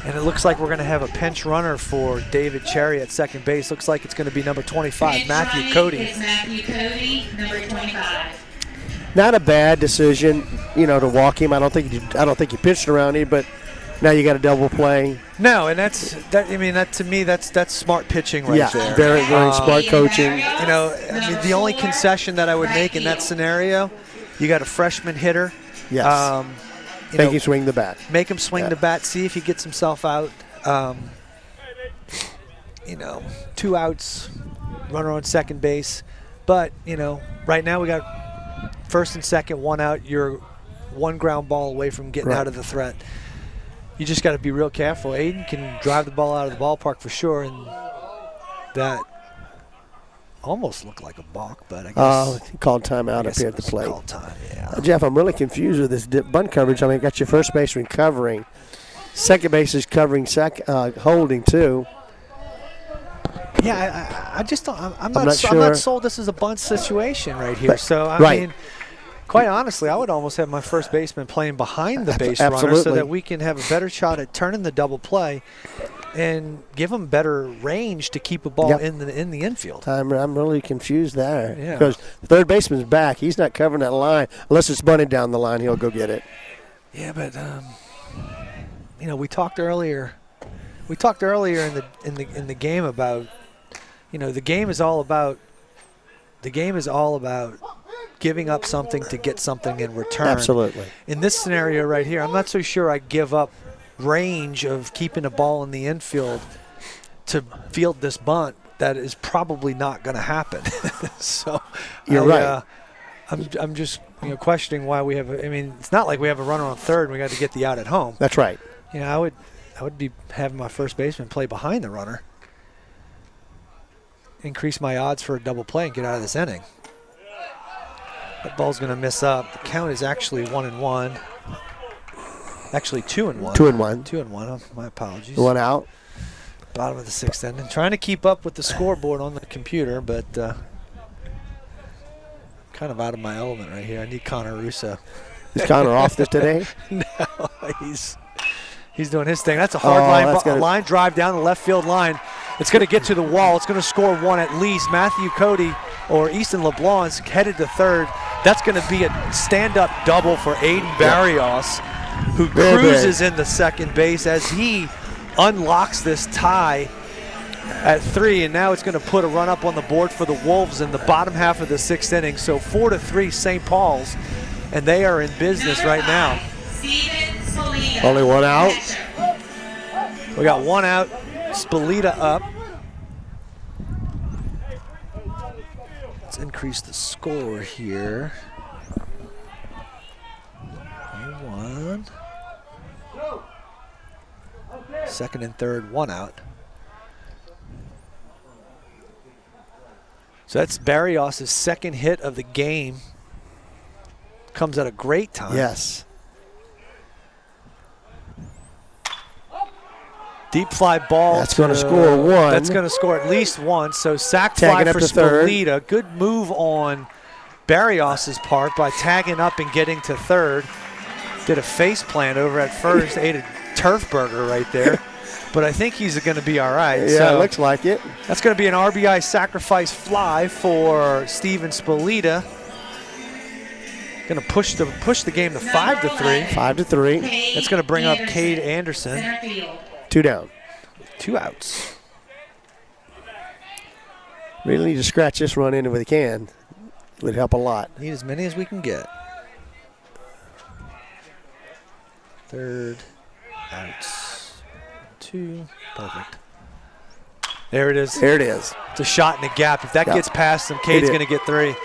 And it looks like we're going to have a pinch runner for David Cherry at second base. Looks like it's going to be number 25, Matthew Cody. Is Matthew Cody, number 25. Not a bad decision, you know, to walk him. I don't think you pitched around him, but now you got a double play. No, and that to me that's smart pitching right there. Yeah, very smart coaching. You know, I mean, the only concession that I would make in that scenario, you got a freshman hitter. Yes. Make him swing the bat. Make him swing the bat. See if he gets himself out. You know, 2 outs, runner on second base. But, you know, right now we got first and second, 1 out. You're 1 ground ball away from getting out of the threat. You just got to be real careful. Aiden can drive the ball out of the ballpark for sure, and that almost looked like a balk, but I guess he called timeout up here at the plate. Called time, yeah. Jeff, I'm really confused with this bunt coverage. I mean, you got your first baseman covering, second base is covering, holding too. Yeah, I just don't. I'm not sold. This is a bunt situation right here. So I mean. Quite honestly, I would almost have my first baseman playing behind the base runner so that we can have a better shot at turning the double play and give him better range to keep a ball in the infield. I'm really confused there because the third baseman's back. He's not covering that line unless it's bunted down the line. He'll go get it. Yeah, but you know, we talked earlier We talked earlier in the game about, the game is all about giving up something to get something in return. Absolutely. In this scenario right here, I'm not so sure I give up range of keeping a ball in the infield to field this bunt. That is probably not going to happen. So you're right. I'm just questioning why we have. It's not like we have a runner on third and we got to get the out at home. That's right. I would be having my first baseman play behind the runner, increase my odds for a double play and get out of this inning. That ball's going to miss up. The count is actually 1-1. Actually 2-1. 2-1. 2-1. My apologies. One out. Bottom of the sixth inning. Trying to keep up with the scoreboard on the computer, but kind of out of my element right here. I need Connor Russo. Is Connor off this today? No, he's doing his thing. That's a hard line drive down the left field line. It's going to get to the wall. It's going to score one at least. Matthew Cody or Easton LeBlanc's headed to third. That's going to be a stand-up double for Aiden Barrios, who cruises into second base as he unlocks this tie at 3, and now it's going to put a run up on the board for the Wolves in the bottom half of the sixth inning. So 4-3 St. Paul's, and they are in business right now. Only one out. We got one out. Spalita up. Let's increase the score here. 1. Second and third, one out. So that's Barrios' second hit of the game. Comes at a great time. Yes. Deep fly ball. That's going to score one. That's going to score at least one. So sack fly for Spalita. Good move on Barrios' part by tagging up and getting to third. Did a face plant over at first. Ate a turf burger right there. But I think he's going to be all right. Yeah, so it looks like it. That's going to be an RBI sacrifice fly for Steven Spalita. Going to push the game to 5-3. 5-3. That's going to bring up Cade Anderson. 2 down. 2 outs. Really need to scratch this run in if we can. It would help a lot. Need as many as we can get. Third. Outs. 2. Perfect. There it is. There it is. It's a shot in the gap. If that gets past him, Cade's going to get 3.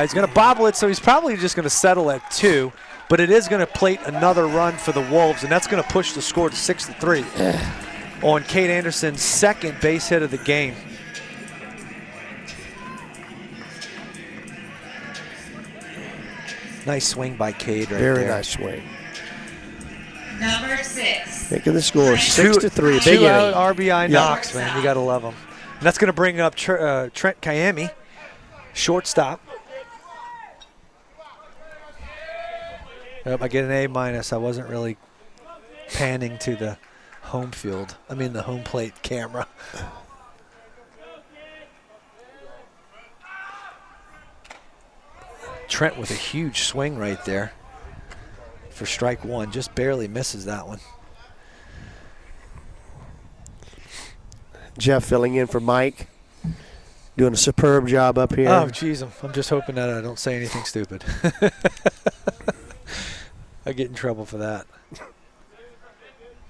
He's going to bobble it, so he's probably just going to settle at 2. But it is going to plate another run for the Wolves, and that's going to push the score to 6-3 on Cade Anderson's second base hit of the game. Nice swing by Cade right there. Very nice swing. Number 6. Making the score 6-3. Big 2 out RBI knocks, man. You got to love them. And that's going to bring up Trent Kayemi, shortstop. I get an A-. I wasn't really panning to the home field. The home plate camera. Trent with a huge swing right there for strike 1. Just barely misses that one. Jeff filling in for Mike. Doing a superb job up here. Oh, geez. I'm just hoping that I don't say anything stupid. I get in trouble for that.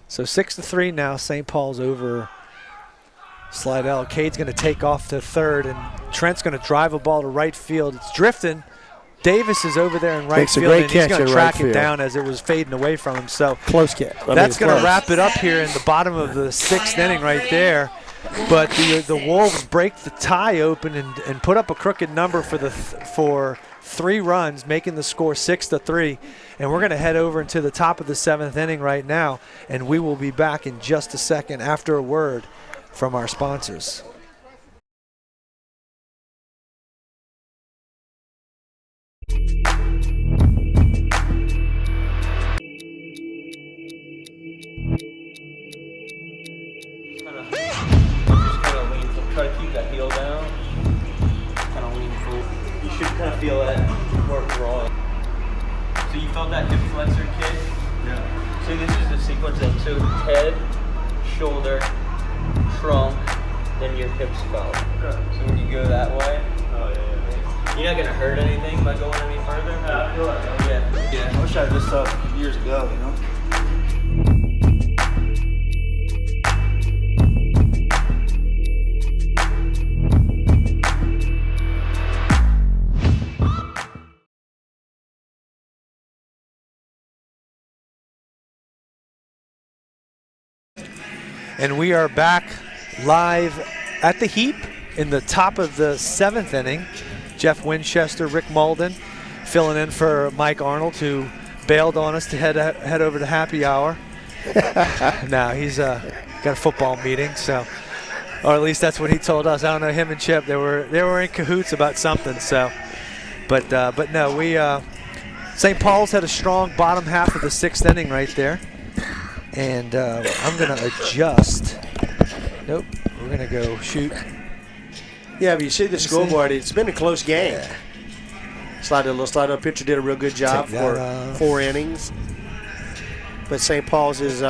So 6-3 now. St. Paul's over Slidell. Cade's going to take off to third, and Trent's going to drive a ball to right field. It's drifting. Davis is over there in right field, and he's going to track it down as it was fading away from him. So close catch. That's going to wrap it up here in the bottom of the 6th inning right there. But the Wolves break the tie open and put up a crooked number for 3 runs, making the score 6-3. And we're going to head over into the top of the 7th inning right now, and we will be back in just a second after a word from our sponsors. Try to keep that heel down. Kind of lean forward. You should kind of feel that work rolling. So you felt that hip flexor kick? Yeah. So this is the sequence that so head, shoulder, trunk, then your hips fell. Okay. So when you go that way, you're not gonna hurt anything by going any further. Yeah, I feel like that. Yeah. I wish I had this up years ago, you know? And we are back live at the Heap in the top of the 7th inning. Jeff Winchester, Rick Malden filling in for Mike Arnold, who bailed on us to head over to happy hour. Now he's got a football meeting, so, or at least that's what he told us. I don't know, him and Chip, they were in cahoots about something. So, but no, we St. Paul's had a strong bottom half of the 6th inning right there. And I'm going to adjust. Nope, we're going to go shoot. Yeah, but you see the scoreboard, it's been a close game. Yeah. Slidell pitcher did a real good job for 4 innings. But St. Paul's is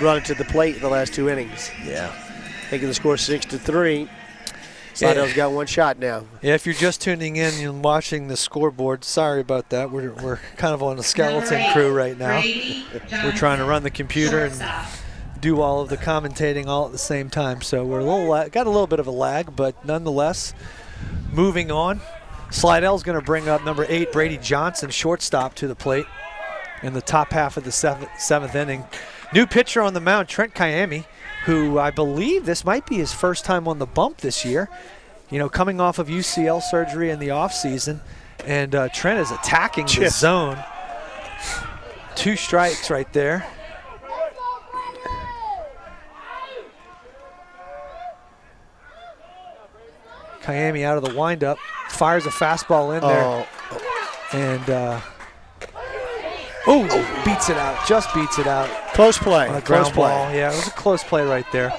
brought it to the plate the last 2 innings. Yeah. Taking the score 6-3. Slidell's got 1 shot now. Yeah, if you're just tuning in and watching the scoreboard, sorry about that. We're kind of on a skeleton crew right now. We're trying to run the computer and do all of the commentating all at the same time. So we're got a little bit of a lag, but nonetheless, moving on. Slidell's going to bring up number 8, Brady Johnson, shortstop, to the plate in the top half of the 7th inning. New pitcher on the mound, Trent Kayemi, who I believe this might be his first time on the bump this year. You know, coming off of UCL surgery in the offseason. And Trent is attacking the zone. 2 strikes right there. Kayemi out of the windup, fires a fastball in there. And beats it out, just beats it out. Close play. On a ground ball. Yeah, it was a close play right there.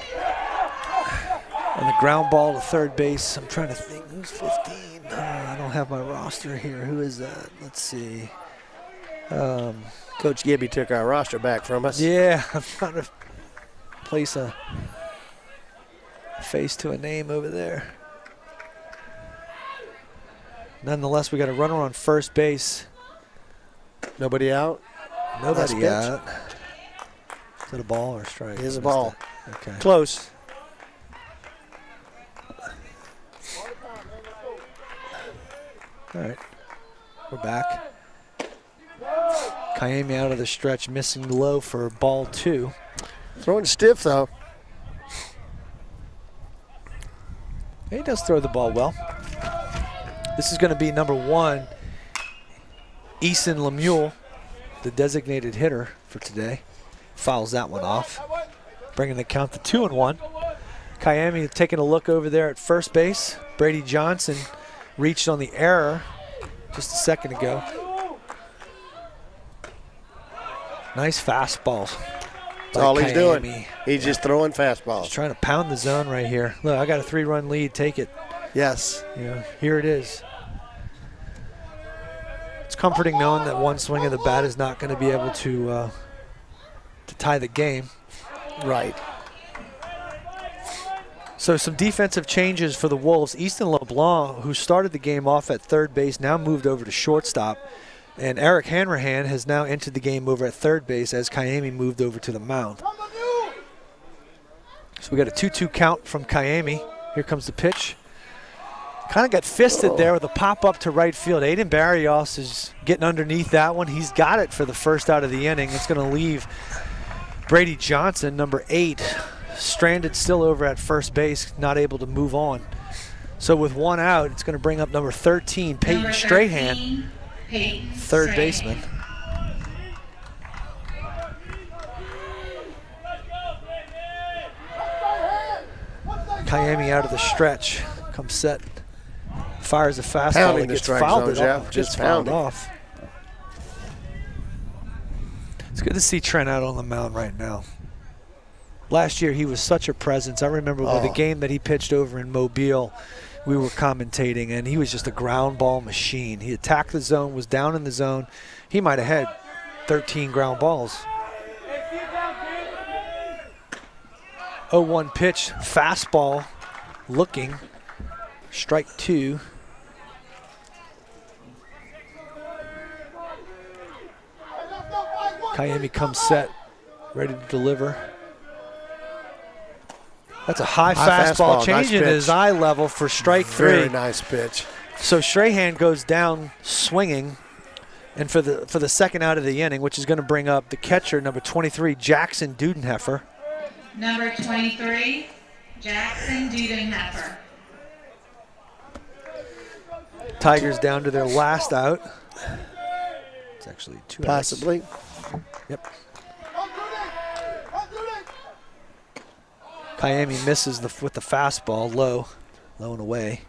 On the ground ball to third base. I'm trying to think who's 15. I don't have my roster here. Who is that? Let's see. Coach Gibby took our roster back from us. Yeah, I'm trying to place a face to a name over there. Nonetheless, we got a runner on first base. Nobody out? Nobody out. Is it a ball or a strike? It is a ball. Okay. Close. All right. We're back. Kayemi out of the stretch, missing low for ball 2. Throwing stiff, though. He does throw the ball well. This is going to be number 1, Eason Lemuel, the designated hitter for today. Fouls that one off, bringing the count to 2-1. Kayemi taking a look over there at first base. Brady Johnson reached on the error just a second ago. Nice fastballs. That's all he's doing. He's just throwing fastballs. Just trying to pound the zone right here. Look, I got a 3-run lead. Take it. Yes. Yeah, here it is. It's comforting knowing that one swing of the bat is not going to be able to tie the game. Right. So some defensive changes for the Wolves. Easton LeBlanc, who started the game off at third base, now moved over to shortstop. And Eric Hanrahan has now entered the game over at third base as Kayemi moved over to the mound. So we got a 2-2 count from Kayemi. Here comes the pitch. Kind of got fisted there with a pop-up to right field. Aiden Barrios is getting underneath that one. He's got it for the first out of the inning. It's going to leave Brady Johnson, number 8, stranded still over at first base, not able to move on. So with 1 out, it's going to bring up number 13, Peyton Strahan, third baseman. Kayemi out of the stretch, comes set. Fires a fastball and gets fouled off. Just fouled off. It's good to see Trent out on the mound right now. Last year he was such a presence. I remember with the game that he pitched over in Mobile, we were commentating, and he was just a ground ball machine. He attacked the zone, was down in the zone. He might have had 13 ground balls. 0-1 pitch, fastball, looking, strike 2. Kayemi comes set, ready to deliver. That's a high fastball, changing nice his eye level for strike 3. Very nice pitch. So Strahan goes down swinging, and for the second out of the inning, which is going to bring up the catcher, number 23, Jackson Dudenheffer. Number 23, Jackson Dudenheffer. Tigers down to their last out. It's actually 2 outs. Possibly. Yep. Kayemi misses with the fastball, low and away.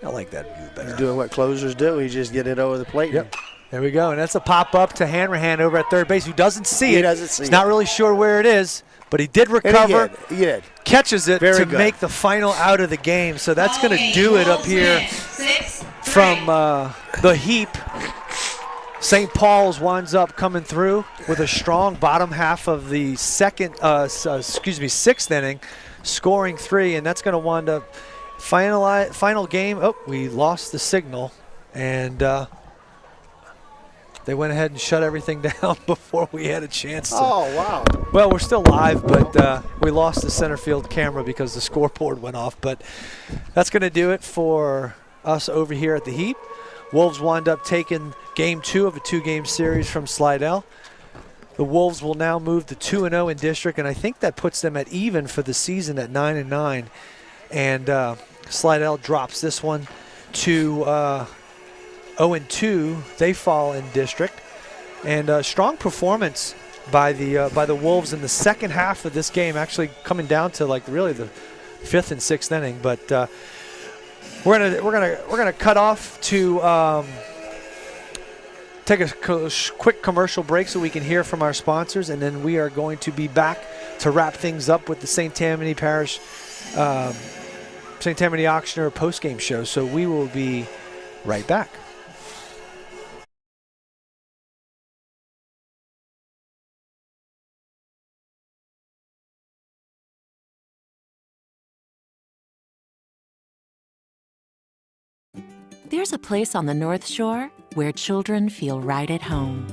I like that view better. He's doing what closers do. He just get it over the plate. Yep. There we go. And that's a pop-up to Hanrahan over at third base, who doesn't see it. He doesn't see it. He's not really sure where it is, but he did recover. He did. Catches it Very to good. make the final out of the game. So that's going to do it up here from the heap. St. Paul's winds up coming through with a strong bottom half of the sixth inning, scoring 3, and that's going to wind up final game. Oh, we lost the signal, and they went ahead and shut everything down before we had a chance to. Oh, wow. Well, we're still live, but we lost the center field camera because the scoreboard went off. But that's going to do it for us over here at the Heap. Wolves wind up taking game 2 of a 2-game series from Slidell. The Wolves will now move to 2-0 in district, and I think that puts them at even for the season at 9-9. And Slidell drops this one to 0-2. They fall in district. And strong performance by the Wolves in the second half of this game, actually coming down to like really the 5th and 6th inning. But we're gonna cut off to take a quick commercial break so we can hear from our sponsors, and then we are going to be back to wrap things up with the St. Tammany Parish St. Tammany Auctioneer post-game show. So we will be right back. There's a place on the North Shore where children feel right at home.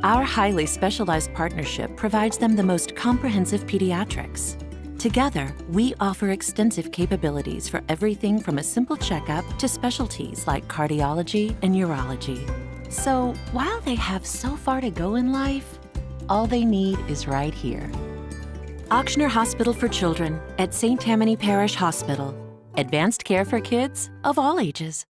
Our highly specialized partnership provides them the most comprehensive pediatrics. Together, we offer extensive capabilities for everything from a simple checkup to specialties like cardiology and urology. So while they have so far to go in life, all they need is right here. Auctioneer Hospital for Children at St. Tammany Parish Hospital. Advanced care for kids of all ages.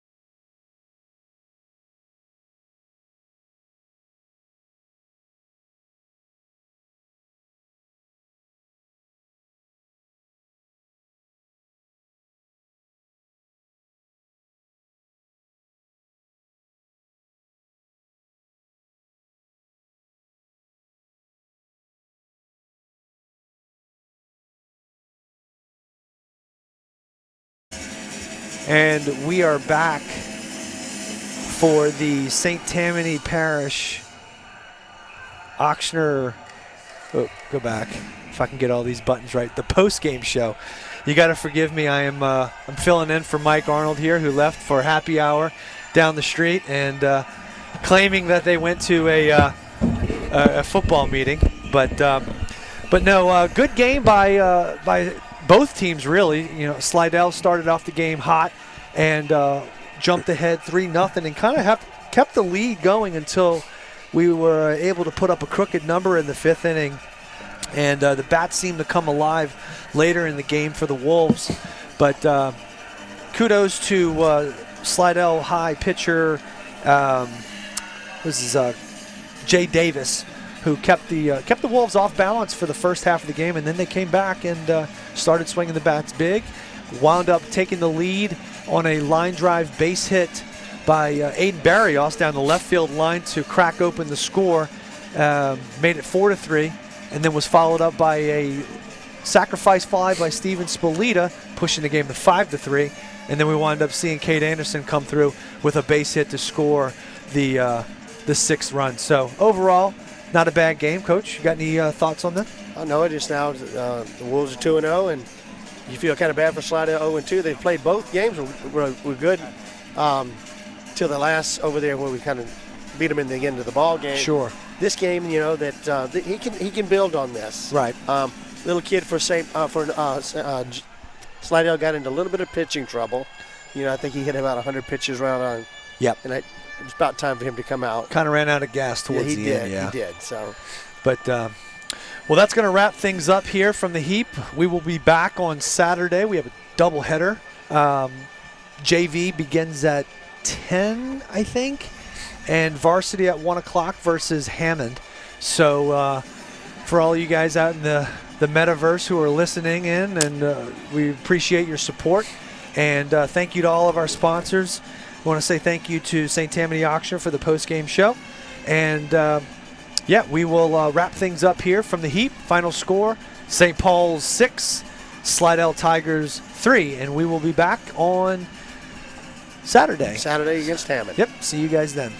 And we are back for the St. Tammany Parish Auctioneer. Oh, go back. If I can get all these buttons right. The post-game show. You got to forgive me. I'm filling in for Mike Arnold here, who left for happy hour down the street and claiming that they went to a football meeting. But no, good game by both teams, really. You know, Slidell started off the game hot and jumped ahead 3-0 and kind of kept the lead going until we were able to put up a crooked number in the 5th inning. And the bats seemed to come alive later in the game for the Wolves. But kudos to Slidell High pitcher, this is Jay Davis, who kept the Wolves off balance for the first half of the game, and then they came back and started swinging the bats big. Wound up taking the lead on a line drive base hit by Aiden Barrios down the left field line to crack open the score. Made it 4-3, and then was followed up by a sacrifice fly by Steven Spolita, pushing the game to 5-3. And then we wound up seeing Cade Anderson come through with a base hit to score the 6th run. So overall, not a bad game. Coach, you got any thoughts on that? No, it is now the Wolves are 2-0, and you feel kind of bad for Slidell 0-2. They've played both games. We're good till the last over there where we kind of beat them in the end of the ball game. Sure. This game, that he can build on this. Right. Little kid for Slidell got into a little bit of pitching trouble. I think he hit about 100 pitches around on. Yep. And it's about time for him to come out. Kind of ran out of gas towards the end. Yeah, he did. So. But, well, that's going to wrap things up here from the Heap. We will be back on Saturday. We have a doubleheader. JV begins at 10, I think, and Varsity at 1 o'clock versus Hammond. So for all you guys out in the metaverse who are listening in, and we appreciate your support. And thank you to all of our sponsors. I want to say thank you to St. Tammany Auction for the post-game show. And, we will wrap things up here from the Heap. Final score, St. Paul's 6, Slidell Tigers 3. And we will be back on Saturday. Saturday against Hammond. Yep. See you guys then.